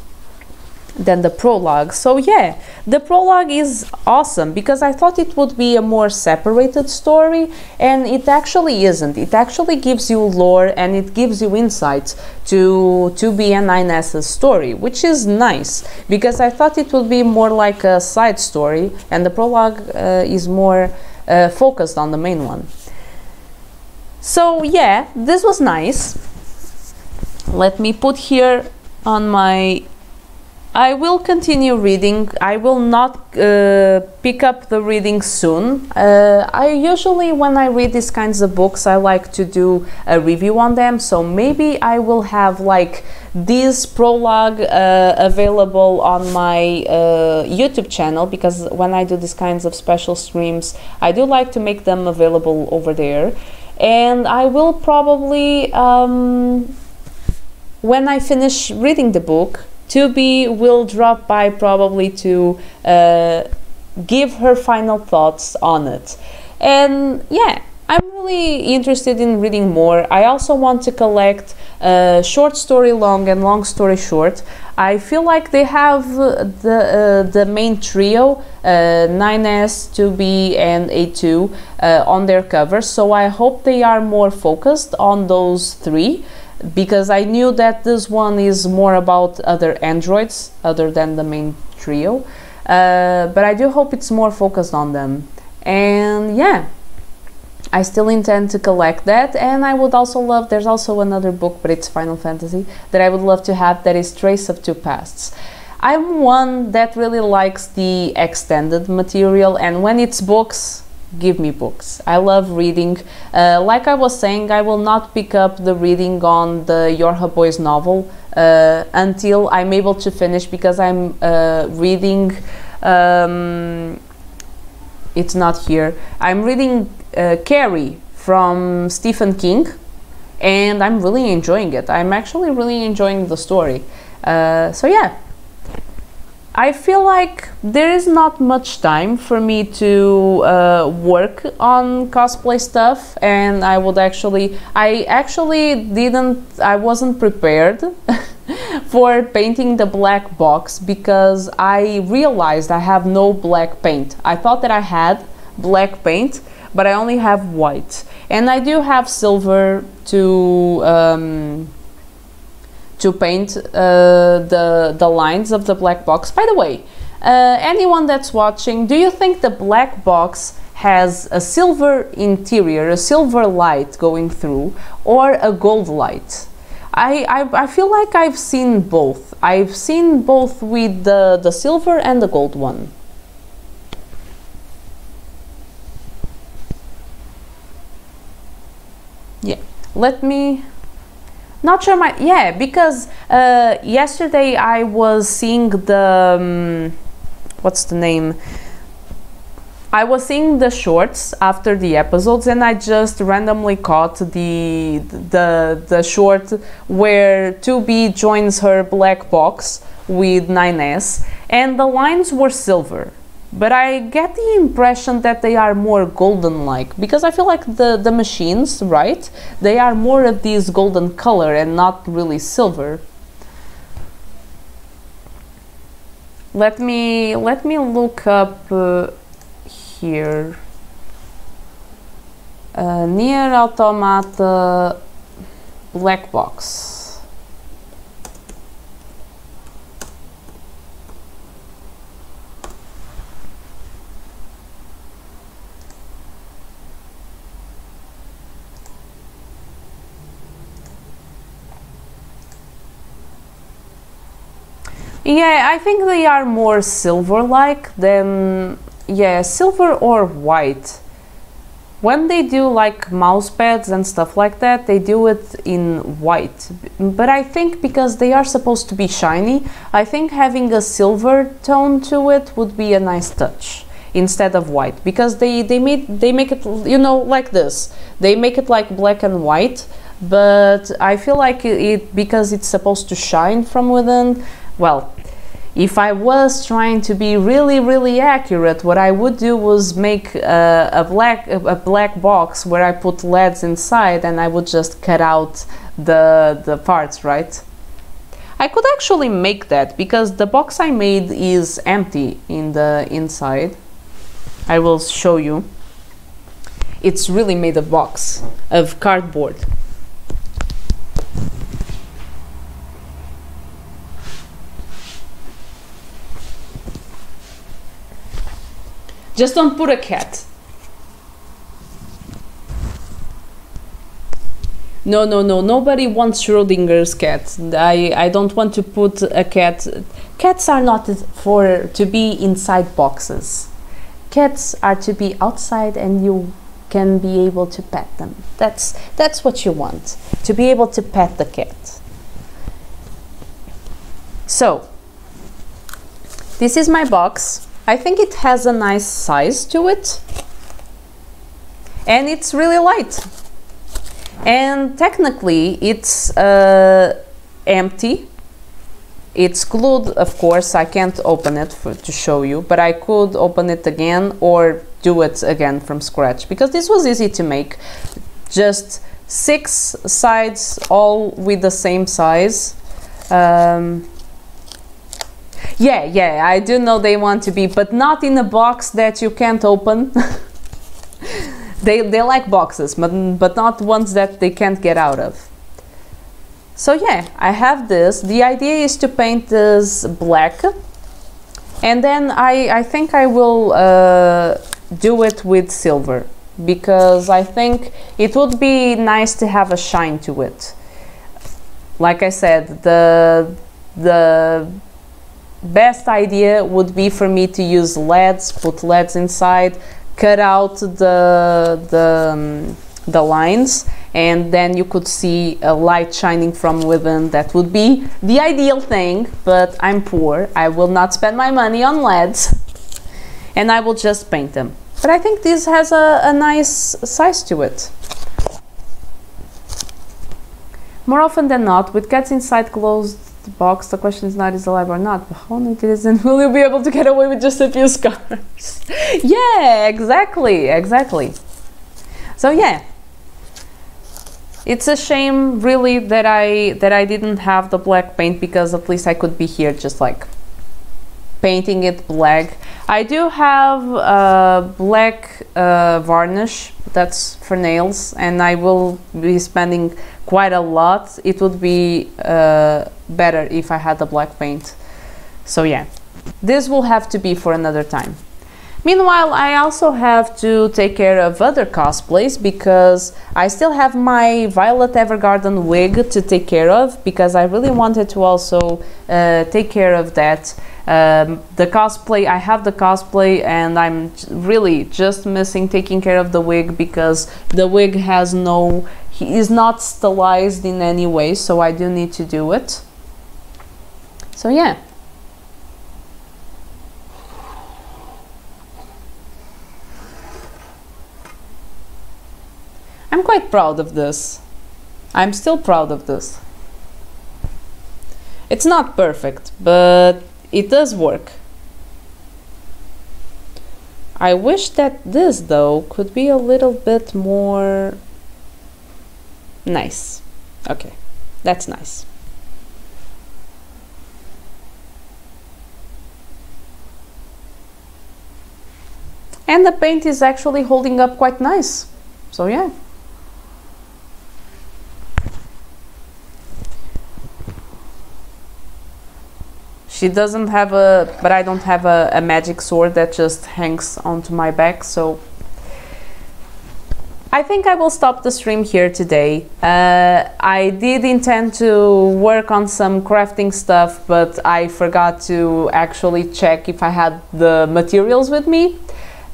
A: prologue. So yeah, the prologue is awesome, because I thought it would be a more separated story, and it actually isn't. It actually gives you lore and it gives you insights to 2B and 9S's story, which is nice, because I thought it would be more like a side story, and the prologue is more focused on the main one. So yeah, this was nice. Let me put here on my... I will continue reading. I will not pick up the reading soon. I usually, when I read these kinds of books, I like to do a review on them. So maybe I will have like this prologue available on my YouTube channel, because when I do these kinds of special streams, I do like to make them available over there. And I will probably, when I finish reading the book, 2B will drop by probably to give her final thoughts on it. And yeah, I'm really interested in reading more. I also want to collect short story long and long story short. I feel like they have the main trio, 9S, 2B and A2 on their covers, so I hope they are more focused on those three, because I knew that this one is more about other androids other than the main trio, but I do hope it's more focused on them. And yeah, I still intend to collect that. And I would also love, there's also another book, but it's Final Fantasy, that I would love to have, that is Trace of Two Pasts. I'm one that really likes the extended material, and when it's books, give me books. I love reading. Like I was saying, I will not pick up the reading on the Yorha Boys novel until I'm able to finish, because I'm reading, it's not here, I'm reading Carrie from Stephen King, and I'm really enjoying it. I'm actually really enjoying the story. So yeah, I feel like there is not much time for me to work on cosplay stuff, and I wasn't prepared for painting the black box, because I realized I have no black paint. I thought that I had black paint, but I only have white, and I do have silver to paint the lines of the black box. By the way, anyone that's watching, do you think the black box has a silver interior, a silver light going through, or a gold light? I feel like I've seen both. I've seen both with the silver and the gold one. Yeah, let me... Not sure my... Yeah, because yesterday I was seeing the... what's the name? I was seeing the shorts after the episodes, and I just randomly caught the short where 2B joins her black box with 9S, and the lines were silver. But I get the impression that they are more golden-like, because I feel like the machines, right? They are more of this golden color and not really silver. Let me look up here. Nier Automata black box. Yeah, I think they are more silver-like than, yeah, silver or white. When they do like mouse pads and stuff like that, they do it in white. But I think because they are supposed to be shiny, I think having a silver tone to it would be a nice touch instead of white, because they make it, you know, like this. They make it like black and white, but I feel like it because it's supposed to shine from within. Well, if I was trying to be really accurate, what I would do was make a black box where I put LEDs inside, and I would just cut out the parts, right? I could actually make that because the box I made is empty in the inside. I will show you. It's really made of box, of cardboard. Just don't put a cat. No, nobody wants Schrodinger's cat. I don't want to put a cat. Cats are not to be inside boxes. Cats are to be outside and you can be able to pet them. That's what you want, to be able to pet the cat. So, this is my box. I think it has a nice size to it, and it's really light, and technically it's empty. It's glued, of course. I can't open it to show you, but I could open it again or do it again from scratch, because this was easy to make. Just 6 sides all with the same size. Yeah, I do know they want to be, but not in a box that you can't open. they like boxes, but not ones that they can't get out of. So yeah, I have this. The idea is to paint this black, and then I think I will do it with silver, because I think it would be nice to have a shine to it. Like I said, the best idea would be for me to use LEDs, put LEDs inside, cut out the lines, and then you could see a light shining from within. That would be the ideal thing, but I'm poor. I will not spend my money on LEDs, and I will just paint them. But I think this has a nice size to it. More often than not, with cats inside closed box, the question is not is alive or not, but how neat it is, and will you be able to get away with just a few scars? Yeah, exactly. So yeah, it's a shame really that I didn't have the black paint, because at least I could be here just like painting it black. I do have black varnish that's for nails, and I will be spending quite a lot. It would be better if I had the black paint. So yeah, this will have to be for another time. Meanwhile, I also have to take care of other cosplays, because I still have my Violet Evergarden wig to take care of, because I really wanted to also take care of that. The cosplay, I have the cosplay, and I'm really just missing taking care of the wig, because the wig has he is not stylized in any way, so I do need to do it. So yeah. I'm quite proud of this. I'm still proud of this. It's not perfect, but it does work. I wish that this, though, could be a little bit more nice. Okay, that's nice. And the paint is actually holding up quite nice. So yeah. She doesn't have but I don't have a magic sword that just hangs onto my back, so I think I will stop the stream here today. I did intend to work on some crafting stuff, but I forgot to actually check if I had the materials with me.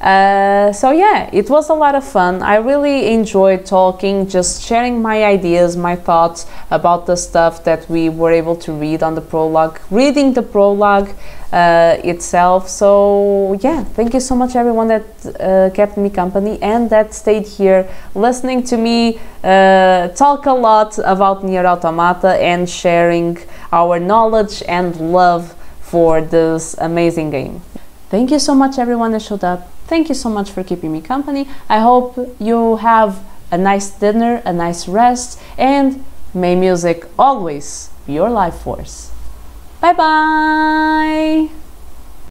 A: So yeah, it was a lot of fun. I really enjoyed talking, just sharing my ideas, my thoughts about the stuff that we were able to read on the prologue, reading the prologue itself. So yeah, thank you so much everyone that kept me company and that stayed here listening to me talk a lot about Nier Automata and sharing our knowledge and love for this amazing game. Thank you so much everyone that showed up. Thank you so much for keeping me company. I hope you have a nice dinner, a nice rest, and may music always be your life force. Bye bye!